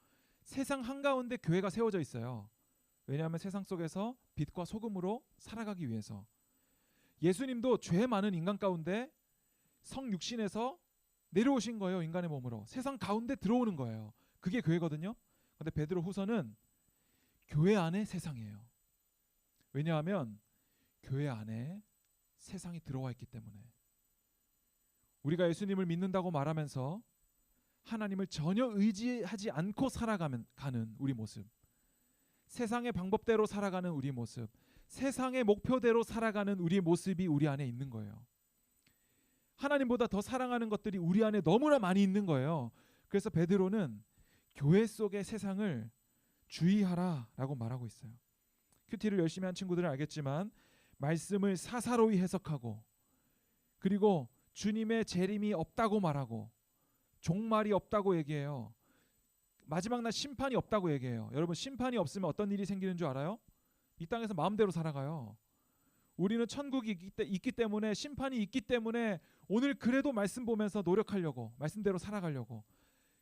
세상 한가운데 교회가 세워져 있어요. 왜냐하면 세상 속에서 빛과 소금으로 살아가기 위해서. 예수님도 죄 많은 인간 가운데 성육신에서 내려오신 거예요. 인간의 몸으로 세상 가운데 들어오는 거예요. 그게 교회거든요. 근데 베드로 후서는 교회 안에 세상이에요. 왜냐하면 교회 안에 세상이 들어와 있기 때문에. 우리가 예수님을 믿는다고 말하면서 하나님을 전혀 의지하지 않고 살아가는 우리 모습, 세상의 방법대로 살아가는 우리 모습, 세상의 목표대로 살아가는 우리의 모습이 우리 안에 있는 거예요. 하나님보다 더 사랑하는 것들이 우리 안에 너무나 많이 있는 거예요. 그래서 베드로는 교회 속의 세상을 주의하라라고 말하고 있어요. 큐티를 열심히 한 친구들은 알겠지만 말씀을 사사로이 해석하고, 그리고 주님의 재림이 없다고 말하고, 종말이 없다고 얘기해요. 마지막 날 심판이 없다고 얘기해요. 여러분, 심판이 없으면 어떤 일이 생기는 줄 알아요? 이 땅에서 마음대로 살아가요. 우리는 천국이 있기 때문에, 심판이 있기 때문에 오늘 그래도 말씀 보면서 노력하려고, 말씀대로 살아가려고,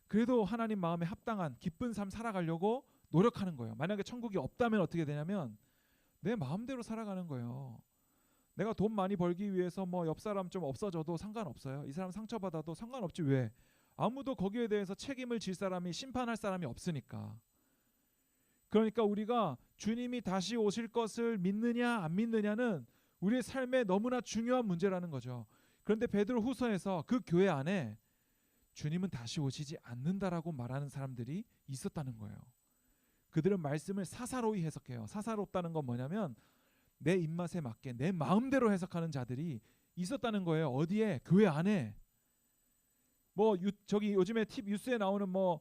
그래도 하나님 마음에 합당한 기쁜 삶 살아가려고 노력하는 거예요. 만약에 천국이 없다면 어떻게 되냐면 내 마음대로 살아가는 거예요. 내가 돈 많이 벌기 위해서 뭐 옆 사람 좀 없어져도 상관없어요. 이 사람 상처받아도 상관없지. 왜? 아무도 거기에 대해서 책임을 질 사람이, 심판할 사람이 없으니까. 그러니까 우리가 주님이 다시 오실 것을 믿느냐 안 믿느냐는 우리의 삶에 너무나 중요한 문제라는 거죠. 그런데 베드로 후서에서 그 교회 안에 주님은 다시 오시지 않는다라고 말하는 사람들이 있었다는 거예요. 그들은 말씀을 사사로이 해석해요. 사사롭다는 건 뭐냐면 내 입맛에 맞게 내 마음대로 해석하는 자들이 있었다는 거예요. 어디에? 교회 안에. 저기 요즘에 뉴스에 나오는 뭐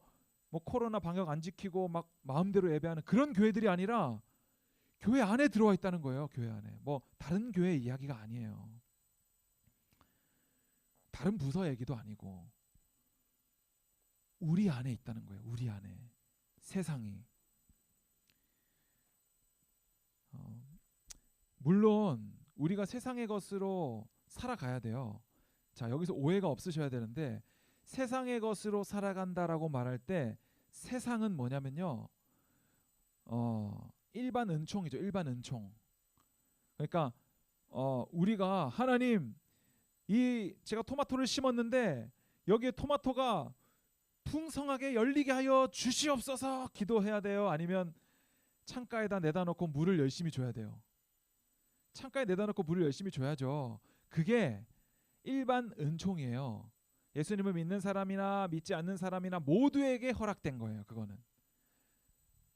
코로나 방역 안 지키고 막 마음대로 예배하는 그런 교회들이 아니라 교회 안에 들어와 있다는 거예요. 교회 안에. 다른 교회 이야기가 아니에요. 다른 부서 얘기도 아니고 우리 안에 있다는 거예요. 우리 안에 세상이. 물론 우리가 세상의 것으로 살아가야 돼요. 자, 여기서 오해가 없으셔야 되는데, 세상의 것으로 살아간다라고 말할 때 세상은 뭐냐면요, 일반 은총이죠. 일반 은총. 그러니까 우리가 하나님, 제가 토마토를 심었는데 여기에 토마토가 풍성하게 열리게 하여 주시옵소서 기도해야 돼요? 아니면 창가에다 내다 놓고 물을 열심히 줘야 돼요? 창가에 내다 놓고 물을 열심히 줘야죠. 그게 일반 은총이에요. 예수님을 믿는 사람이나 믿지 않는 사람이나 모두에게 허락된 거예요. 그거는.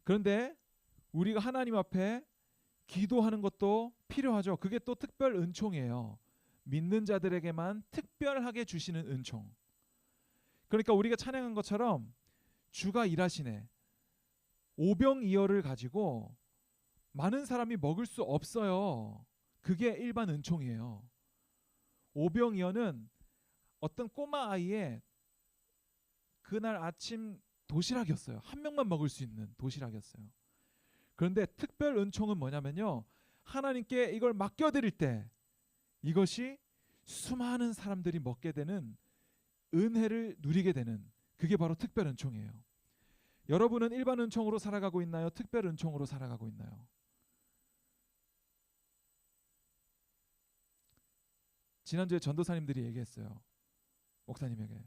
그런데 우리가 하나님 앞에 기도하는 것도 필요하죠. 그게 또 특별 은총이에요. 믿는 자들에게만 특별하게 주시는 은총. 그러니까 우리가 찬양한 것처럼 주가 일하시네. 오병이어를 가지고 많은 사람이 먹을 수 없어요. 그게 일반 은총이에요. 오병이어는 어떤 꼬마 아이의 그날 아침 도시락이었어요. 한 명만 먹을 수 있는 도시락이었어요. 그런데 특별 은총은 뭐냐면요, 하나님께 이걸 맡겨드릴 때 이것이 수많은 사람들이 먹게 되는 은혜를 누리게 되는, 그게 바로 특별 은총이에요. 여러분은 일반 은총으로 살아가고 있나요? 특별 은총으로 살아가고 있나요? 지난주에 전도사님들이 얘기했어요. 목사님에게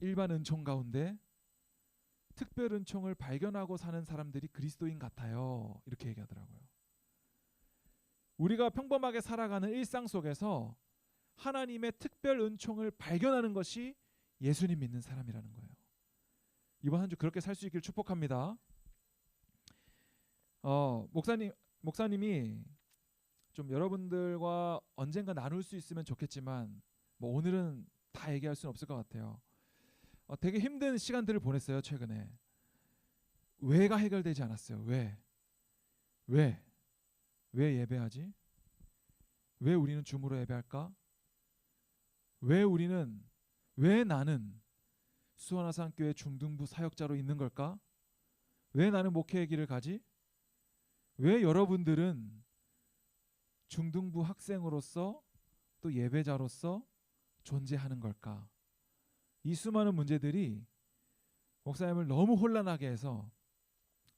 일반 은총 가운데 특별 은총을 발견하고 사는 사람들이 그리스도인 같아요. 이렇게 얘기하더라고요. 우리가 평범하게 살아가는 일상 속에서 하나님의 특별 은총을 발견하는 것이 예수님 믿는 사람이라는 거예요. 이번 한 주 그렇게 살 수 있길 축복합니다. 목사님이 좀 여러분들과 언젠가 나눌 수 있으면 좋겠지만 뭐 오늘은 다 얘기할 수는 없을 것 같아요. 되게 힘든 시간들을 보냈어요. 최근에. 왜가 해결되지 않았어요. 왜 예배하지? 왜 우리는 줌으로 예배할까? 왜 나는 수원아산교회 중등부 사역자로 있는 걸까? 왜 나는 목회의 길을 가지? 왜 여러분들은 중등부 학생으로서 또 예배자로서 존재하는 걸까? 이 수많은 문제들이 목사님을 너무 혼란하게 해서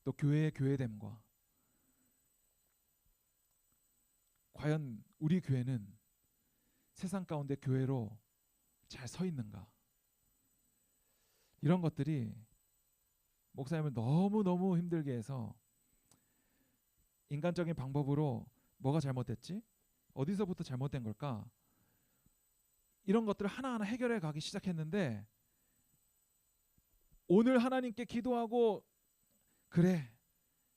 또 교회의 교회됨과 과연 우리 교회는 세상 가운데 교회로 잘 서 있는가? 이런 것들이 목사님을 너무너무 힘들게 해서 인간적인 방법으로 뭐가 잘못됐지? 어디서부터 잘못된 걸까? 이런 것들을 하나하나 해결해 가기 시작했는데 오늘 하나님께 기도하고 그래,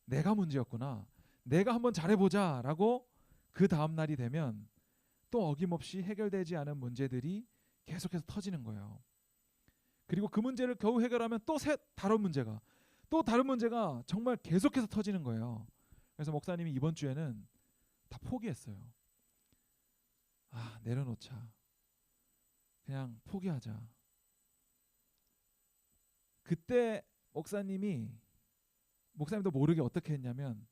내가 문제였구나, 내가 한번 잘해보자 라고 그 다음 날이 되면 또 어김없이 해결되지 않은 문제들이 계속해서 터지는 거예요. 그리고 그 문제를 겨우 해결하면 또 다른 문제가 정말 계속해서 터지는 거예요. 그래서 목사님이 이번 주에는 다 포기했어요. 내려놓자. 그냥 포기하자. 그때 목사님도 모르게 어떻게 했냐면,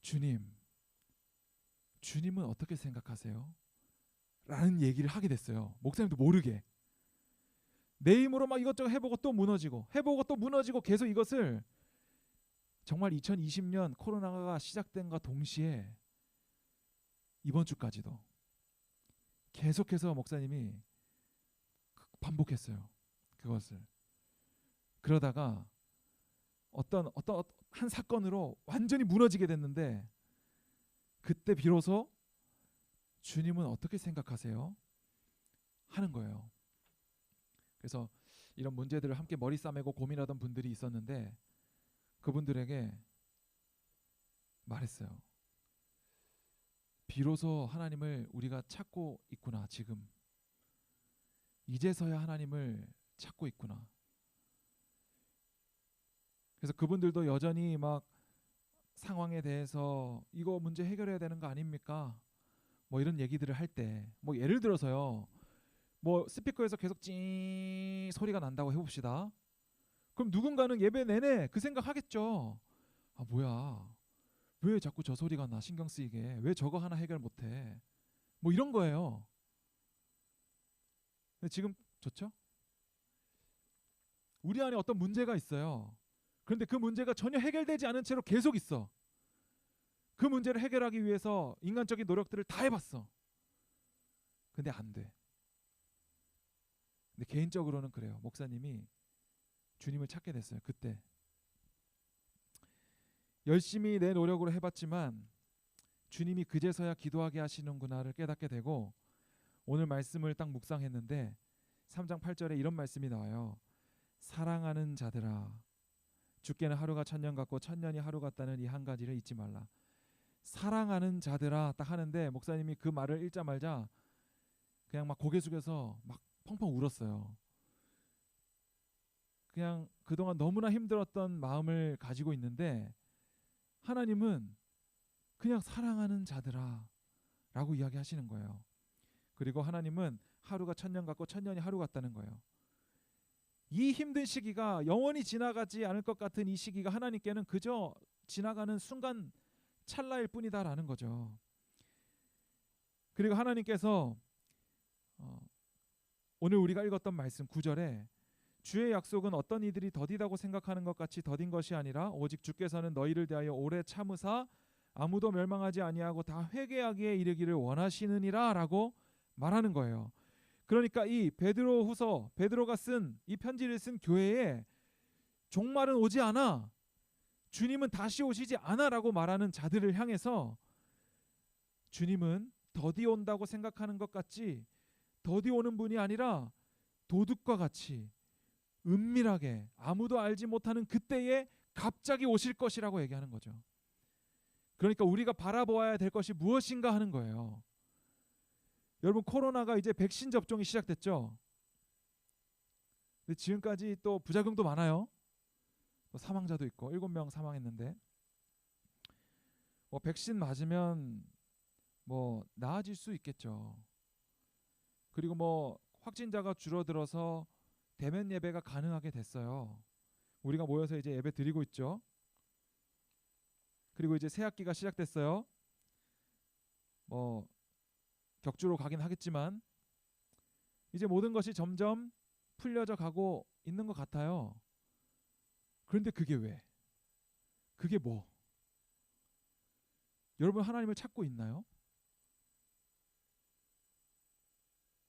주님은 어떻게 생각하세요? 라는 얘기를 하게 됐어요. 목사님도 모르게. 내 힘으로 막 이것저것 해보고 또 무너지고 계속 이것을 정말 2020년 코로나가 시작된과 동시에 이번 주까지도 계속해서 목사님이 반복했어요. 그것을. 그러다가 어떤 한 사건으로 완전히 무너지게 됐는데 그때 비로소 주님은 어떻게 생각하세요? 하는 거예요. 그래서 이런 문제들을 함께 머리 싸매고 고민하던 분들이 있었는데 그분들에게 말했어요. 비로소 하나님을 우리가 찾고 있구나. 지금 이제서야 하나님을 찾고 있구나. 그래서 그분들도 여전히 막 상황에 대해서 이거 문제 해결해야 되는 거 아닙니까? 뭐 이런 얘기들을 할 때, 뭐 예를 들어서요, 뭐 스피커에서 계속 찡 소리가 난다고 해봅시다. 그럼 누군가는 예배 내내 그 생각 하겠죠. 뭐야, 왜 자꾸 저 소리가 나, 신경 쓰이게, 왜 저거 하나 해결 못해, 뭐 이런 거예요. 근데 지금 좋죠? 우리 안에 어떤 문제가 있어요. 그런데 그 문제가 전혀 해결되지 않은 채로 계속 있어. 그 문제를 해결하기 위해서 인간적인 노력들을 다 해봤어. 근데 안 돼. 근데 개인적으로는 그래요. 목사님이 주님을 찾게 됐어요. 그때 열심히 내 노력으로 해봤지만 주님이 그제서야 기도하게 하시는구나를 깨닫게 되고, 오늘 말씀을 딱 묵상했는데 3장 8절에 이런 말씀이 나와요. 사랑하는 자들아, 주께는 하루가 천년 같고 천년이 하루 같다는 이 한 가지를 잊지 말라. 사랑하는 자들아 딱 하는데 목사님이 그 말을 읽자마자 그냥 막 고개 숙여서 막 펑펑 울었어요. 그냥 그동안 너무나 힘들었던 마음을 가지고 있는데 하나님은 그냥 사랑하는 자들아 라고 이야기하시는 거예요. 그리고 하나님은 하루가 천년 같고 천년이 하루 같다는 거예요. 이 힘든 시기가 영원히 지나가지 않을 것 같은 이 시기가 하나님께는 그저 지나가는 순간 찰나일 뿐이다라는 거죠. 그리고 하나님께서 오늘 우리가 읽었던 말씀 9절에 주의 약속은 어떤 이들이 더디다고 생각하는 것 같이 더딘 것이 아니라 오직 주께서는 너희를 대하여 오래 참으사 아무도 멸망하지 아니하고 다 회개하기에 이르기를 원하시느니라 라고 말하는 거예요. 그러니까 이 베드로후서, 베드로가 쓴 이 편지를 쓴 교회에 종말은 오지 않아, 주님은 다시 오시지 않아 라고 말하는 자들을 향해서 주님은 더디 온다고 생각하는 것 같지 더디 오는 분이 아니라 도둑과 같이 은밀하게 아무도 알지 못하는 그때에 갑자기 오실 것이라고 얘기하는 거죠. 그러니까 우리가 바라보아야 될 것이 무엇인가 하는 거예요. 여러분, 코로나가 이제 백신 접종이 시작됐죠. 근데 지금까지 또 부작용도 많아요. 또 사망자도 있고 7명 사망했는데 백신 맞으면 나아질 수 있겠죠. 그리고 확진자가 줄어들어서 대면 예배가 가능하게 됐어요. 우리가 모여서 이제 예배 드리고 있죠. 그리고 이제 새 학기가 시작됐어요. 격주로 가긴 하겠지만 이제 모든 것이 점점 풀려져 가고 있는 것 같아요. 그런데 그게 왜? 그게 뭐? 여러분, 하나님을 찾고 있나요?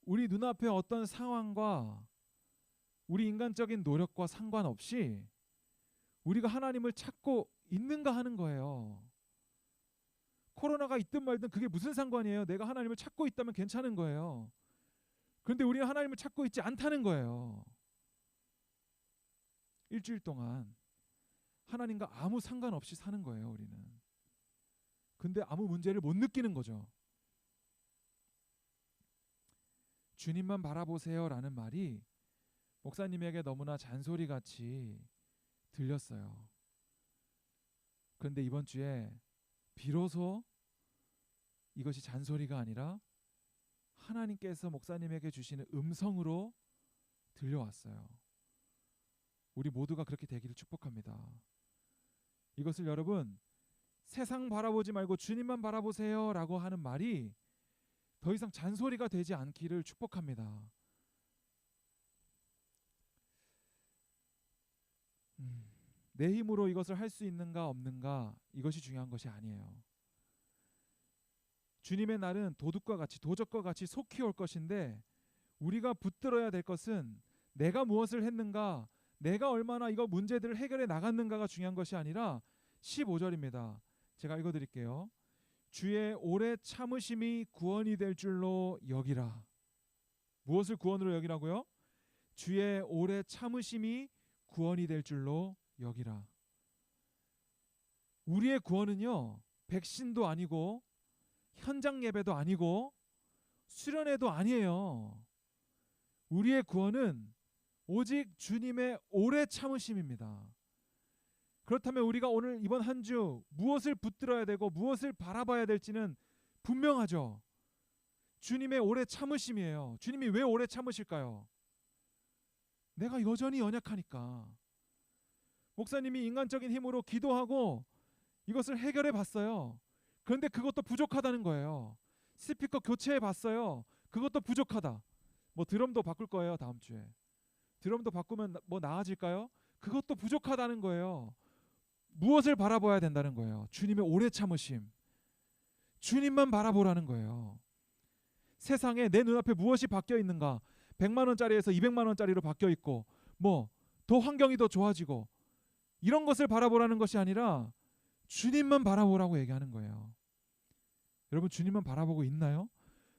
우리 눈앞에 어떤 상황과 우리 인간적인 노력과 상관없이 우리가 하나님을 찾고 있는가 하는 거예요. 코로나가 있든 말든 그게 무슨 상관이에요. 내가 하나님을 찾고 있다면 괜찮은 거예요. 그런데 우리는 하나님을 찾고 있지 않다는 거예요. 일주일 동안 하나님과 아무 상관없이 사는 거예요, 우리는. 근데 아무 문제를 못 느끼는 거죠. 주님만 바라보세요 라는 말이 목사님에게 너무나 잔소리같이 들렸어요. 그런데 이번 주에 비로소 이것이 잔소리가 아니라 하나님께서 목사님에게 주시는 음성으로 들려왔어요. 우리 모두가 그렇게 되기를 축복합니다. 이것을 여러분, 세상 바라보지 말고 주님만 바라보세요 라고 하는 말이 더 이상 잔소리가 되지 않기를 축복합니다. 내 힘으로 이것을 할 수 있는가 없는가, 이것이 중요한 것이 아니에요. 주님의 날은 도둑과 같이, 도적과 같이 속히 올 것인데 우리가 붙들어야 될 것은 내가 무엇을 했는가, 내가 얼마나 이거 문제들을 해결해 나갔는가가 중요한 것이 아니라 15절입니다. 제가 읽어드릴게요. 주의 오래 참으심이 구원이 될 줄로 여기라. 무엇을 구원으로 여기라고요? 주의 오래 참으심이 구원이 될 줄로 여기라. 우리의 구원은요, 백신도 아니고 현장 예배도 아니고 수련회도 아니에요. 우리의 구원은 오직 주님의 오래 참으심입니다. 그렇다면 우리가 오늘 이번 한 주 무엇을 붙들어야 되고 무엇을 바라봐야 될지는 분명하죠. 주님의 오래 참으심이에요. 주님이 왜 오래 참으실까요? 내가 여전히 연약하니까. 목사님이 인간적인 힘으로 기도하고 이것을 해결해 봤어요. 그런데 그것도 부족하다는 거예요. 스피커 교체해 봤어요. 그것도 부족하다. 드럼도 바꿀 거예요, 다음 주에. 드럼도 바꾸면 나아질까요? 그것도 부족하다는 거예요. 무엇을 바라봐야 된다는 거예요? 주님의 오래 참으심. 주님만 바라보라는 거예요. 세상에 내 눈앞에 무엇이 바뀌어 있는가? 100만 원짜리에서 200만 원짜리로 바뀌어 있고 더 환경이 더 좋아지고 이런 것을 바라보라는 것이 아니라 주님만 바라보라고 얘기하는 거예요. 여러분, 주님만 바라보고 있나요?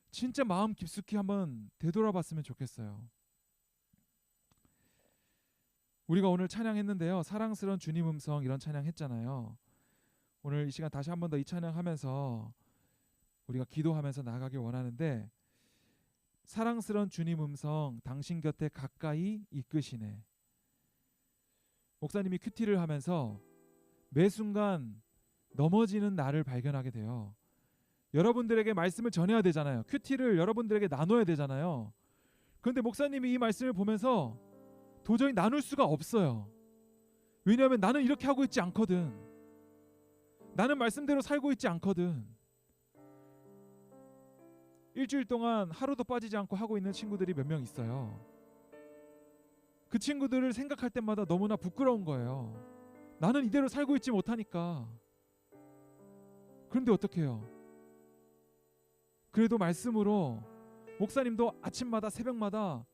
진짜 마음 깊숙이 한번 되돌아봤으면 좋겠어요. 우리가 오늘 찬양했는데요. 사랑스러운 주님 음성 이런 찬양했잖아요. 오늘 이 시간 다시 한 번 더 이 찬양하면서 우리가 기도하면서 나아가길 원하는데, 사랑스러운 주님 음성 당신 곁에 가까이 이끄시네. 목사님이 큐티를 하면서 매 순간 넘어지는 나를 발견하게 돼요. 여러분들에게 말씀을 전해야 되잖아요. 큐티를 여러분들에게 나눠야 되잖아요. 그런데 목사님이 이 말씀을 보면서 도저히 나눌 수가 없어요. 왜냐하면 나는 이렇게 하고 있지 않거든. 나는 말씀대로 살고 있지 않거든. 일주일 동안 하루도 빠지지 않고 하고 있는 친구들이 몇 명 있어요. 그 친구들을 생각할 때마다 너무나 부끄러운 거예요. 나는 이대로 살고 있지 못하니까. 그런데 어떻게 해요? 그래도 말씀으로 목사님도 아침마다 새벽마다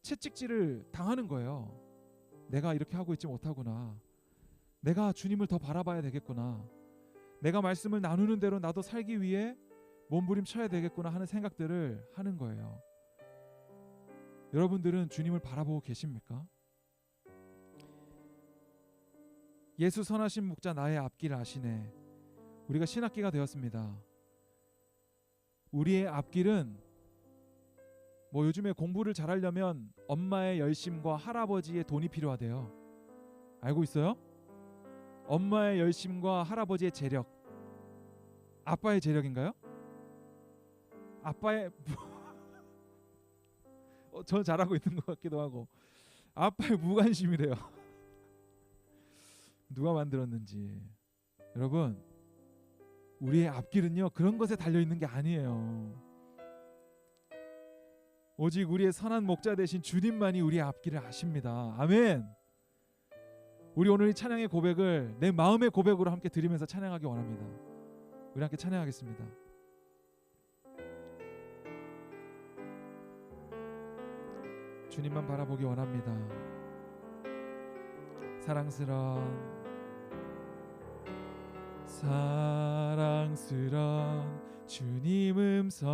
채찍질을 당하는 거예요. 내가 이렇게 하고 있지 못하구나. 내가 주님을 더 바라봐야 되겠구나. 내가 말씀을 나누는 대로 나도 살기 위해 몸부림쳐야 되겠구나 하는 생각들을 하는 거예요. 여러분들은 주님을 바라보고 계십니까? 예수 선하신 목자 나의 앞길 아시네. 우리가 신학기가 되었습니다. 우리의 앞길은 뭐 요즘에 공부를 잘하려면 엄마의 열심과 할아버지의 돈이 필요하대요. 알고 있어요? 엄마의 열심과 할아버지의 재력, 아빠의 재력인가요? 아빠의 저 잘하고 있는 것 같기도 하고, 아빠의 무관심이래요. 누가 만들었는지. 여러분, 우리의 앞길은요 그런 것에 달려있는 게 아니에요. 오직 우리의 선한 목자 되신 주님만이 우리의 앞길을 아십니다. 아멘. 우리 오늘 이 찬양의 고백을 내 마음의 고백으로 함께 드리면서 찬양하기 원합니다. 우리 함께 찬양하겠습니다. 주님만 바라보기 원합니다. 사랑스런 주님 음성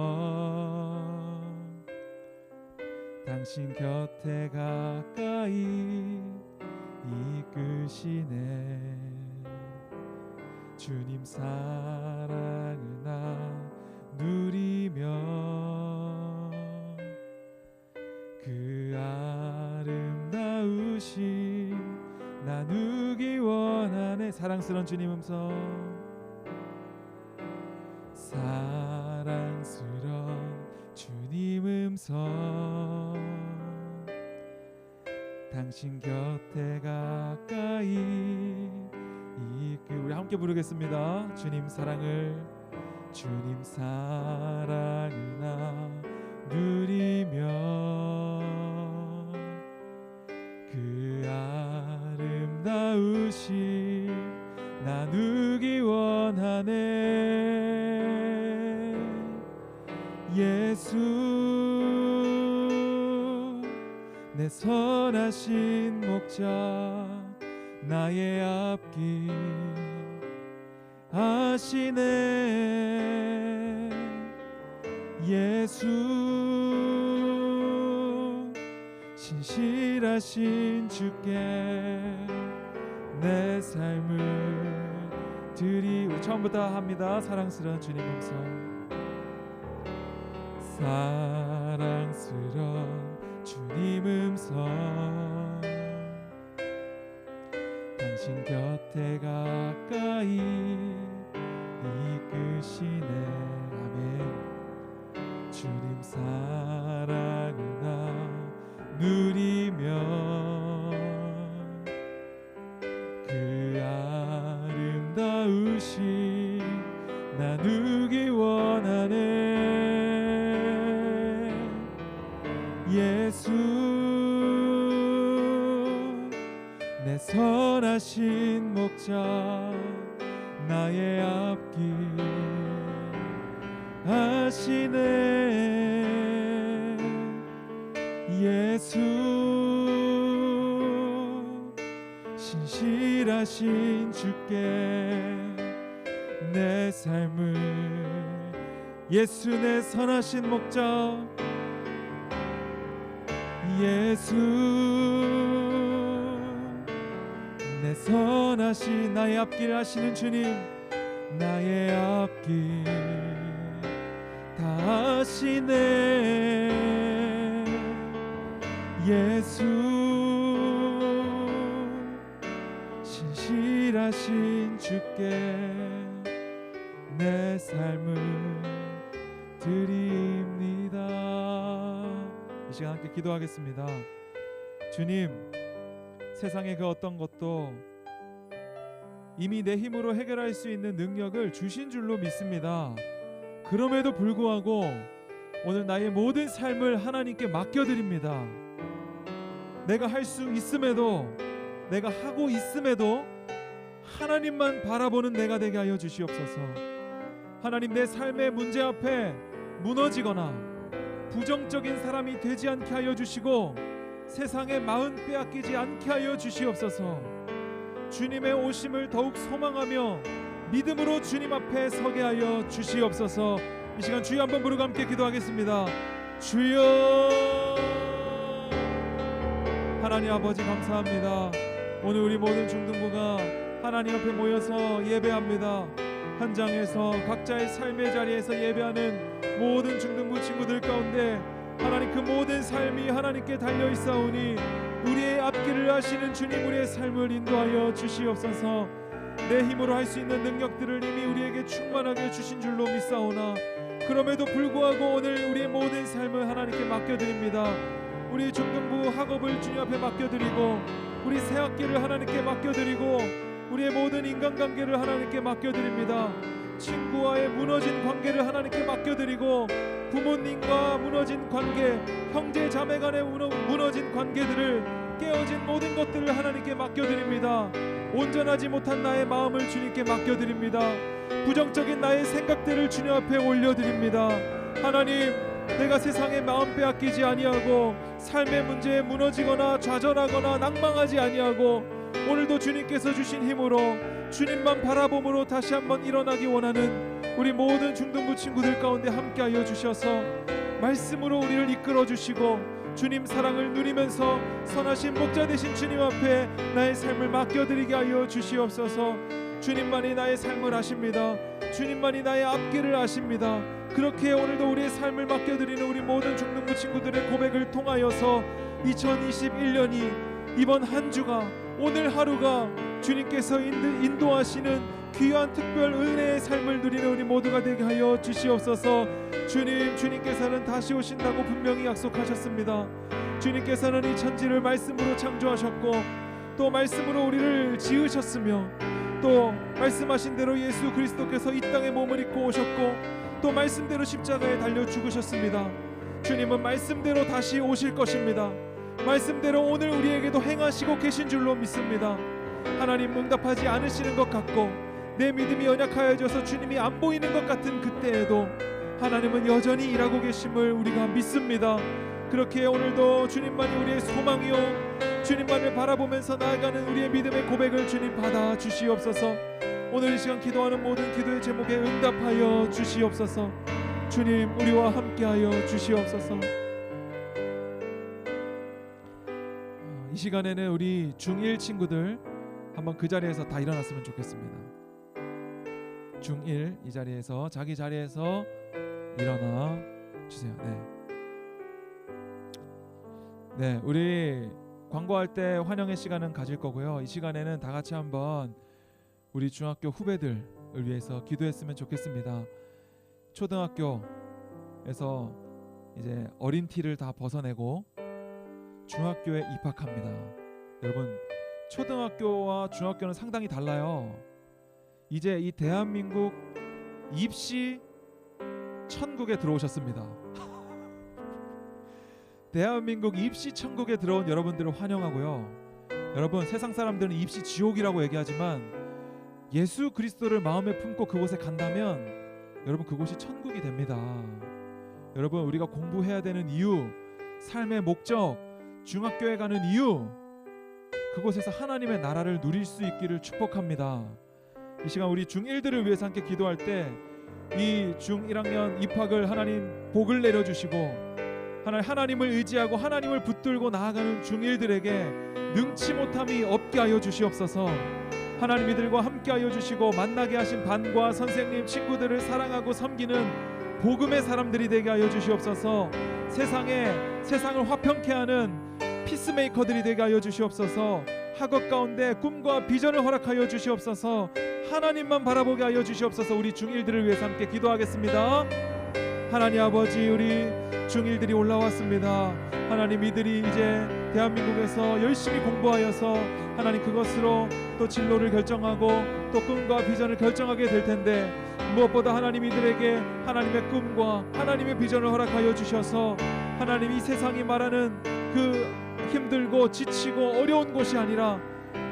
당신 곁에 가까이 이끄시네. 주님 사랑을 나 누리며 그 아름다우신 나누기 원하네. 사랑스러운 주님 음성, 사랑스러운 주님 음성 당신 곁에 가까이 우리 함께 부르겠습니다. 주님 사랑을 나 누리며 그 아름다우신 나누기 원하네. 예수 내 선하신 목자 나의 앞길 아시네. 예수 신실하신 주께 내 삶을 우리 처음부터 합니다. 사랑스러운 주님 음성, 사랑스러운 주님 음성 당신 곁에 가까이 이끄시네. 아멘. 주님 사랑을 나 누리며 그 아름다우신 나누기 원하네. 예수 내 선하신 목자 나의 앞길 아시네. 예수 신실하신 주께 내 삶을 예수 내 선하신 목자 예수 내 선하신 나의 앞길 하시는 주님, 나의 앞길 다 하시네. 예수 신실하신 주께 내 삶을 드립니다. 이 시간 함께 기도하겠습니다. 주님, 세상의 그 어떤 것도 이미 내 힘으로 해결할 수 있는 능력을 주신 줄로 믿습니다. 그럼에도 불구하고 오늘 나의 모든 삶을 하나님께 맡겨드립니다. 내가 할 수 있음에도, 내가 하고 있음에도 하나님만 바라보는 내가 되게 하여 주시옵소서. 하나님, 내 삶의 문제 앞에 무너지거나 부정적인 사람이 되지 않게 하여 주시고 세상의 마음 빼앗기지 않게 하여 주시옵소서. 주님의 오심을 더욱 소망하며 믿음으로 주님 앞에 서게 하여 주시옵소서. 이 시간 주여 한번 부르고 함께 기도하겠습니다. 주여. 하나님 아버지 감사합니다. 오늘 우리 모든 중등부가 하나님 앞에 모여서 예배합니다. 현장에서 각자의 삶의 자리에서 예배하는 모든 중등부 친구들 가운데 하나님 그 모든 삶이 하나님께 달려있사오니 우리의 앞길을 하시는 주님, 우리의 삶을 인도하여 주시옵소서. 내 힘으로 할 수 있는 능력들을 이미 우리에게 충만하게 주신 줄로 믿사오나 그럼에도 불구하고 오늘 우리의 모든 삶을 하나님께 맡겨드립니다. 우리 중등부 학업을 주님 앞에 맡겨드리고 우리 새학기를 하나님께 맡겨드리고 우리의 모든 인간관계를 하나님께 맡겨드립니다. 친구와의 무너진 관계를 하나님께 맡겨드리고 부모님과 무너진 관계, 형제 자매 간의 무너진 관계들을 깨어진 모든 것들을 하나님께 맡겨드립니다. 온전하지 못한 나의 마음을 주님께 맡겨드립니다. 부정적인 나의 생각들을 주님 앞에 올려드립니다. 하나님, 내가 세상의 마음 빼앗기지 아니하고 삶의 문제에 무너지거나 좌절하거나 낭망하지 아니하고 오늘도 주님께서 주신 힘으로 주님만 바라봄으로 다시 한번 일어나기 원하는 우리 모든 중등부 친구들 가운데 함께하여 주셔서 말씀으로 우리를 이끌어 주시고 주님 사랑을 누리면서 선하신 목자 되신 주님 앞에 나의 삶을 맡겨드리게 하여 주시옵소서. 주님만이 나의 삶을 아십니다. 주님만이 나의 앞길을 아십니다. 그렇게 오늘도 우리의 삶을 맡겨드리는 우리 모든 중등부 친구들의 고백을 통하여서 2021년이 이번 한 주가 오늘 하루가 주님께서 인도하시는 귀한 특별 은혜의 삶을 누리는 우리 모두가 되게 하여 주시옵소서. 주님께서는 다시 오신다고 분명히 약속하셨습니다. 주님께서는 이 천지를 말씀으로 창조하셨고 또 말씀으로 우리를 지으셨으며 또 말씀하신 대로 예수 그리스도께서 이 땅에 몸을 입고 오셨고 또 말씀대로 십자가에 달려 죽으셨습니다. 주님은 말씀대로 다시 오실 것입니다. 말씀대로 오늘 우리에게도 행하시고 계신 줄로 믿습니다. 하나님, 응답하지 않으시는 것 같고 내 믿음이 연약하여져서 주님이 안 보이는 것 같은 그때에도 하나님은 여전히 일하고 계심을 우리가 믿습니다. 그렇게 오늘도 주님만이 우리의 소망이요 주님만을 바라보면서 나아가는 우리의 믿음의 고백을 주님 받아 주시옵소서. 오늘 이 시간 기도하는 모든 기도의 제목에 응답하여 주시옵소서. 주님, 우리와 함께하여 주시옵소서. 이 시간에는 우리 중1 친구들 한번 그 자리에서 다 일어났으면 좋겠습니다. 중1 이 자리에서 자기 자리에서 일어나 주세요. 네, 우리 광고할 때 환영의 시간은 가질 거고요. 이 시간에는 다 같이 한번 우리 중학교 후배들을 위해서 기도했으면 좋겠습니다. 초등학교에서 이제 어린 티를 다 벗어내고 중학교에 입학합니다. 여러분, 초등학교와 중학교는 상당히 달라요. 이제 이 대한민국 입시 천국에 들어오셨습니다. 대한민국 입시 천국에 들어온 여러분들을 환영하고요. 여러분, 세상 사람들은 입시 지옥이라고 얘기하지만 예수 그리스도를 마음에 품고 그곳에 간다면 여러분, 그곳이 천국이 됩니다. 여러분, 우리가 공부해야 되는 이유, 삶의 목적, 중학교에 가는 이유, 그곳에서 하나님의 나라를 누릴 수 있기를 축복합니다. 이 시간 우리 중1들을 위해서 함께 기도할 때 이 중1학년 입학을 하나님 복을 내려주시고 하나님을 의지하고 하나님을 붙들고 나아가는 중일들에게 능치 못함이 없게 하여 주시옵소서. 하나님 이들과 함께 하여 주시고 만나게 하신 반과 선생님 친구들을 사랑하고 섬기는 복음의 사람들이 되게 하여 주시옵소서. 세상을 화평케 하는 피스메이커들이 되게 하여 주시옵소서. 학업 가운데 꿈과 비전을 허락하여 주시옵소서. 하나님만 바라보게 하여 주시옵소서. 우리 중일들을 위해서 함께 기도하겠습니다. 하나님 아버지, 우리 중일들이 올라왔습니다. 하나님 이들이 이제 대한민국에서 열심히 공부하여서 하나님 그것으로 또 진로를 결정하고 또 꿈과 비전을 결정하게 될 텐데, 무엇보다 하나님 이들에게 하나님의 꿈과 하나님의 비전을 허락하여 주셔서 하나님 이 세상이 말하는 그 힘들고 지치고 어려운 곳이 아니라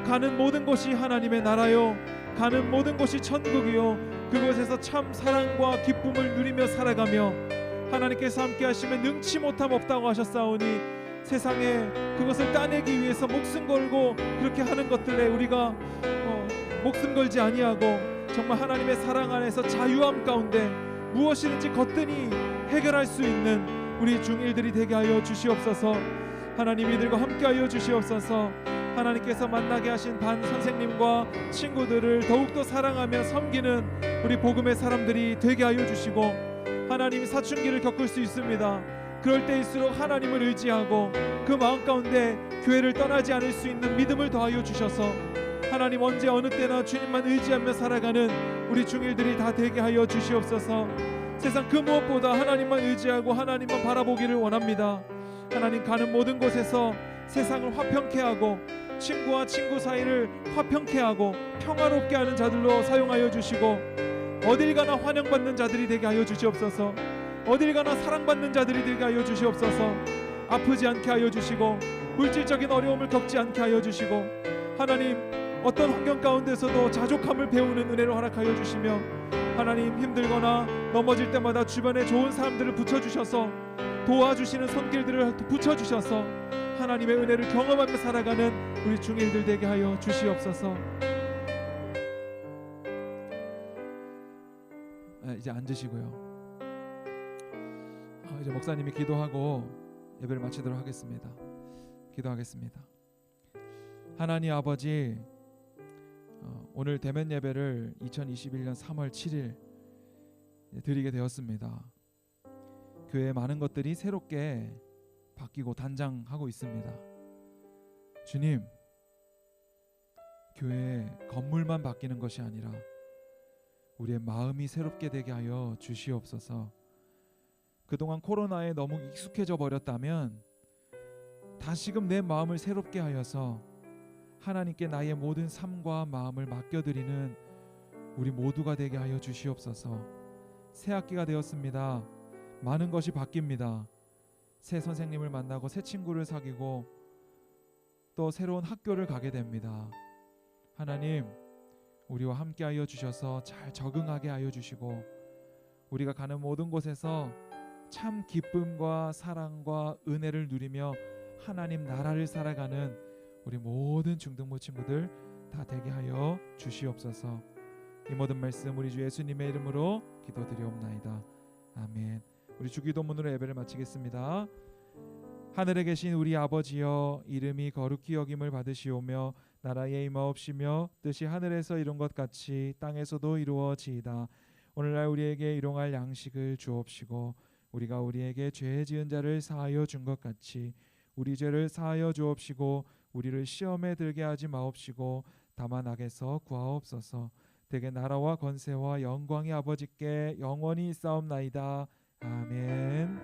가는 모든 곳이 하나님의 나라요, 가는 모든 곳이 천국이요, 그곳에서 참 사랑과 기쁨을 누리며 살아가며 하나님께서 함께 하시면 능치 못함 없다고 하셨사오니 세상에 그것을 따내기 위해서 목숨 걸고 그렇게 하는 것들에 우리가 목숨 걸지 아니하고 정말 하나님의 사랑 안에서 자유함 가운데 무엇이든지 거뜬히 해결할 수 있는 우리 중일들이 되게 하여 주시옵소서. 하나님 이들과 함께 하여 주시옵소서. 하나님께서 만나게 하신 반 선생님과 친구들을 더욱더 사랑하며 섬기는 우리 복음의 사람들이 되게 하여 주시고, 하나님 사춘기를 겪을 수 있습니다. 그럴 때일수록 하나님을 의지하고 그 마음 가운데 교회를 떠나지 않을 수 있는 믿음을 더하여 주셔서 하나님 언제 어느 때나 주님만 의지하며 살아가는 우리 중일들이 다 되게 하여 주시옵소서. 세상 그 무엇보다 하나님만 의지하고 하나님만 바라보기를 원합니다. 하나님 가는 모든 곳에서 세상을 화평케 하고 친구와 친구 사이를 화평케 하고 평화롭게 하는 자들로 사용하여 주시고, 어딜 가나 환영받는 자들이 되게 하여 주시옵소서. 어딜 가나 사랑받는 자들이 되게 하여 주시옵소서. 아프지 않게 하여 주시고 물질적인 어려움을 겪지 않게 하여 주시고, 하나님 어떤 환경 가운데서도 자족함을 배우는 은혜를 허락하여 주시며, 하나님 힘들거나 넘어질 때마다 주변에 좋은 사람들을 붙여주셔서 도와주시는 손길들을 붙여주셔서 하나님의 은혜를 경험하며 살아가는 우리 중일들 되게 하여 주시옵소서. 이제 앉으시고요. 이제 목사님이 기도하고 예배를 마치도록 하겠습니다. 기도하겠습니다. 하나님 아버지, 오늘 대면 예배를 2021년 3월 7일 드리게 되었습니다. 교회의 많은 것들이 새롭게 바뀌고 단장하고 있습니다. 주님, 교회의 건물만 바뀌는 것이 아니라 우리의 마음이 새롭게 되게 하여 주시옵소서. 그동안 코로나에 너무 익숙해져 버렸다면 다시금 내 마음을 새롭게 하여서 하나님께 나의 모든 삶과 마음을 맡겨드리는 우리 모두가 되게 하여 주시옵소서. 새 학기가 되었습니다. 많은 것이 바뀝니다. 새 선생님을 만나고 새 친구를 사귀고 또 새로운 학교를 가게 됩니다. 하나님, 우리와 함께 하여 주셔서 잘 적응하게 하여 주시고, 우리가 가는 모든 곳에서 참 기쁨과 사랑과 은혜를 누리며 하나님 나라를 살아가는 우리 모든 중등부 친구들 다 되게 하여 주시옵소서. 이 모든 말씀 우리 주 예수님의 이름으로 기도드리옵나이다. 아멘. 우리 주기도문으로 예배를 마치겠습니다. 하늘에 계신 우리 아버지여, 이름이 거룩히 여김을 받으시오며 나라의 임하옵시며 뜻이 하늘에서 이룬 것 같이 땅에서도 이루어지이다. 오늘날 우리에게 일용할 양식을 주옵시고, 우리가 우리에게 죄 지은 자를 사하여 준 것 같이 우리 죄를 사하여 주옵시고, 우리를 시험에 들게 하지 마옵시고 다만 악에서 구하옵소서. 대개 나라와 권세와 영광이 아버지께 영원히 있사옵나이다. 아멘.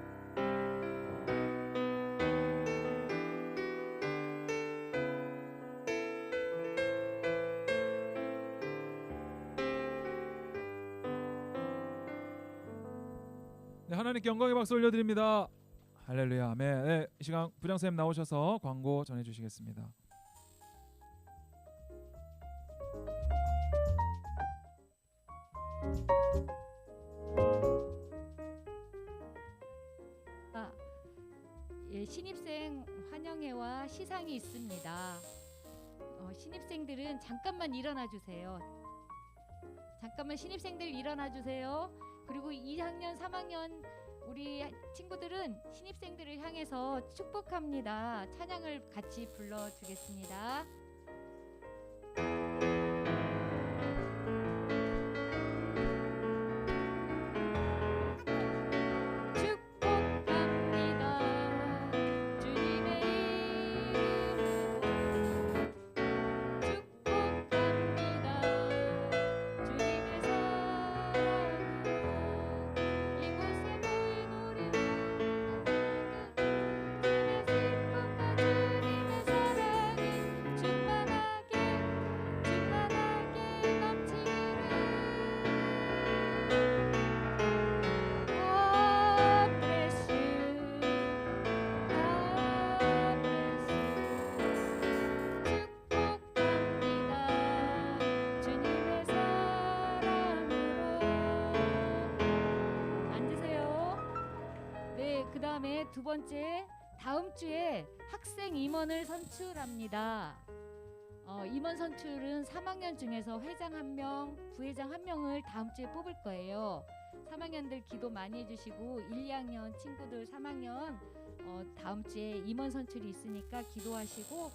네, 하나님께 영광의 박수 올려드립니다. 할렐루야. 아멘. 네, 이 시간 부장선생님 나오셔서 광고 전해주시겠습니다. 신입생 환영회와 시상이 있습니다. 신입생들은 잠깐만 일어나 주세요. 잠깐만 신입생들 일어나 주세요. 그리고 2학년, 3학년 우리 친구들은 신입생들을 향해서 축복합니다. 찬양을 같이 불러주겠습니다. 축복합니다. 주님의 이름으로 축복합니다. 주님의 사랑으로 이곳에 모인 우리 주님의 사랑이 충만하게 넘치기를. God bless you. God bless you. 축복합니다. 주님의 사랑으로. 앉으세요. 네, 그 다음에 두 번째, 다음 주에 학생 임원을 선출합니다. 임원 선출은 3학년 중에서 회장 1명, 부회장 1명을 다음 주에 뽑을 거예요. 3학년들 기도 많이 해주시고 1, 2학년 친구들 3학년 다음 주에 임원 선출이 있으니까 기도하시고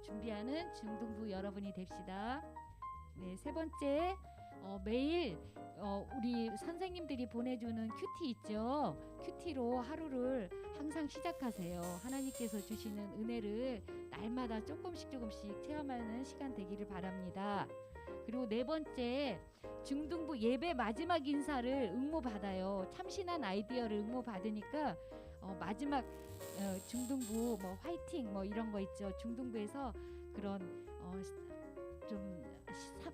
준비하는 중등부 여러분이 됩시다. 네, 세 번째, 매일 우리 선생님들이 보내주는 큐티 있죠. 큐티로 하루를 항상 시작하세요. 하나님께서 주시는 은혜를 날마다 조금씩 체험하는 시간 되기를 바랍니다. 그리고 네 번째, 중등부 예배 마지막 인사를 응모받아요. 참신한 아이디어를 응모받으니까 마지막 중등부 뭐 화이팅 뭐 이런 거 있죠. 중등부에서 그런 좀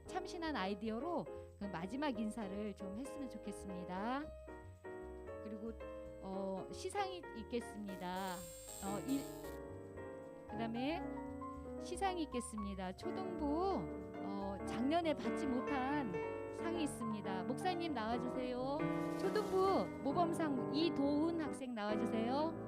참신한 아이디어로 그 마지막 인사를 좀 했으면 좋겠습니다. 그리고 시상이 있겠습니다. 그다음에 시상이 있겠습니다. 초등부 작년에 받지 못한 상이 있습니다. 목사님 나와주세요. 초등부 모범상 이도훈 학생 나와주세요.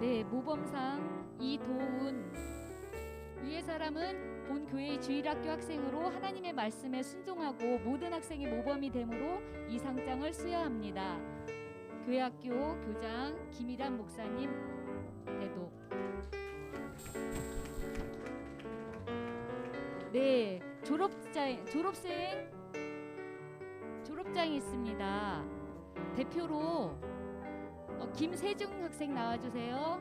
네, 모범상 이도훈. 위의 사람은 본 교회의 주일학교 학생으로 하나님의 말씀에 순종하고 모든 학생이 모범이 되므로 이 상장을 수여합니다. 교회학교 교장 김일환 목사님 대독. 네, 졸업장이 있습니다. 대표로 김세중 학생 나와주세요.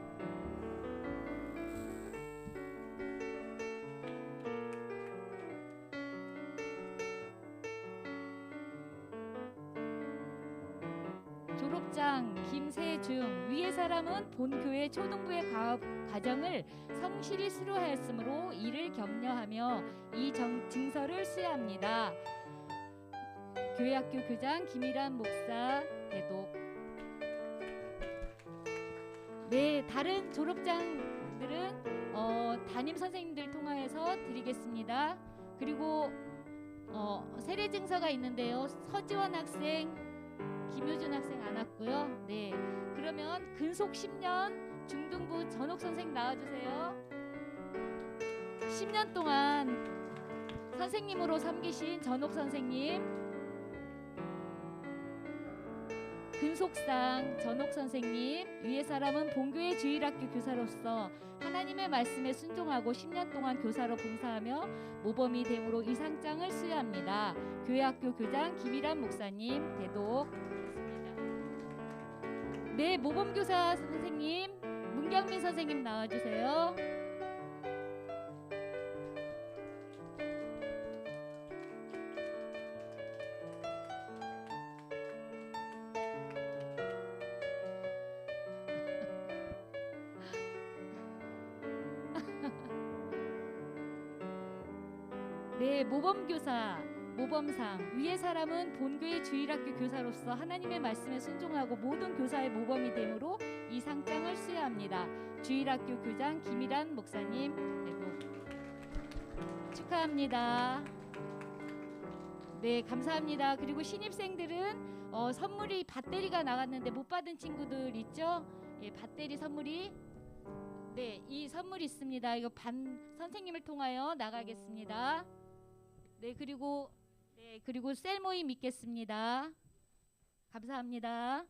졸업장 김세중. 위의 사람은 본교회 초등부의 과정을 성실히 수료하였으므로 이를 격려하며 이 증서를 수여합니다. 교회학교 교장 김일환 목사 대독. 네, 다른 졸업장들은 담임 선생님들 통하여서 드리겠습니다. 그리고 세례 증서가 있는데요. 서지원 학생, 김효준 학생 안 왔고요. 네, 그러면 근속 10년 중등부 전옥 선생 나와주세요. 10년 동안 선생님으로 섬기신 전옥 선생님. 근속상 전옥 선생님. 위의 사람은 본교회 주일학교 교사로서 하나님의 말씀에 순종하고 10년 동안 교사로 봉사하며 모범이 됨으로 이 상장을 수여합니다. 교회학교 교장 김일환 목사님 대독. 네, 모범교사 선생님 문경민 선생님 나와주세요. 네, 모범교사 모범상. 위의 사람은 본교회 주일학교 교사로서 하나님의 말씀에 순종하고 모든 교사의 모범이 되므로 이 상장을 수여합니다. 주일학교 교장 김일환 목사님 대독. 축하합니다. 네, 감사합니다. 그리고 신입생들은 선물이 배터리가 나갔는데 못 받은 친구들 있죠? 예, 배터리 선물이 네, 이 선물 있습니다. 이거 선생님을 통하여 나가겠습니다. 네, 그리고 셀 모임 있겠습니다. 감사합니다.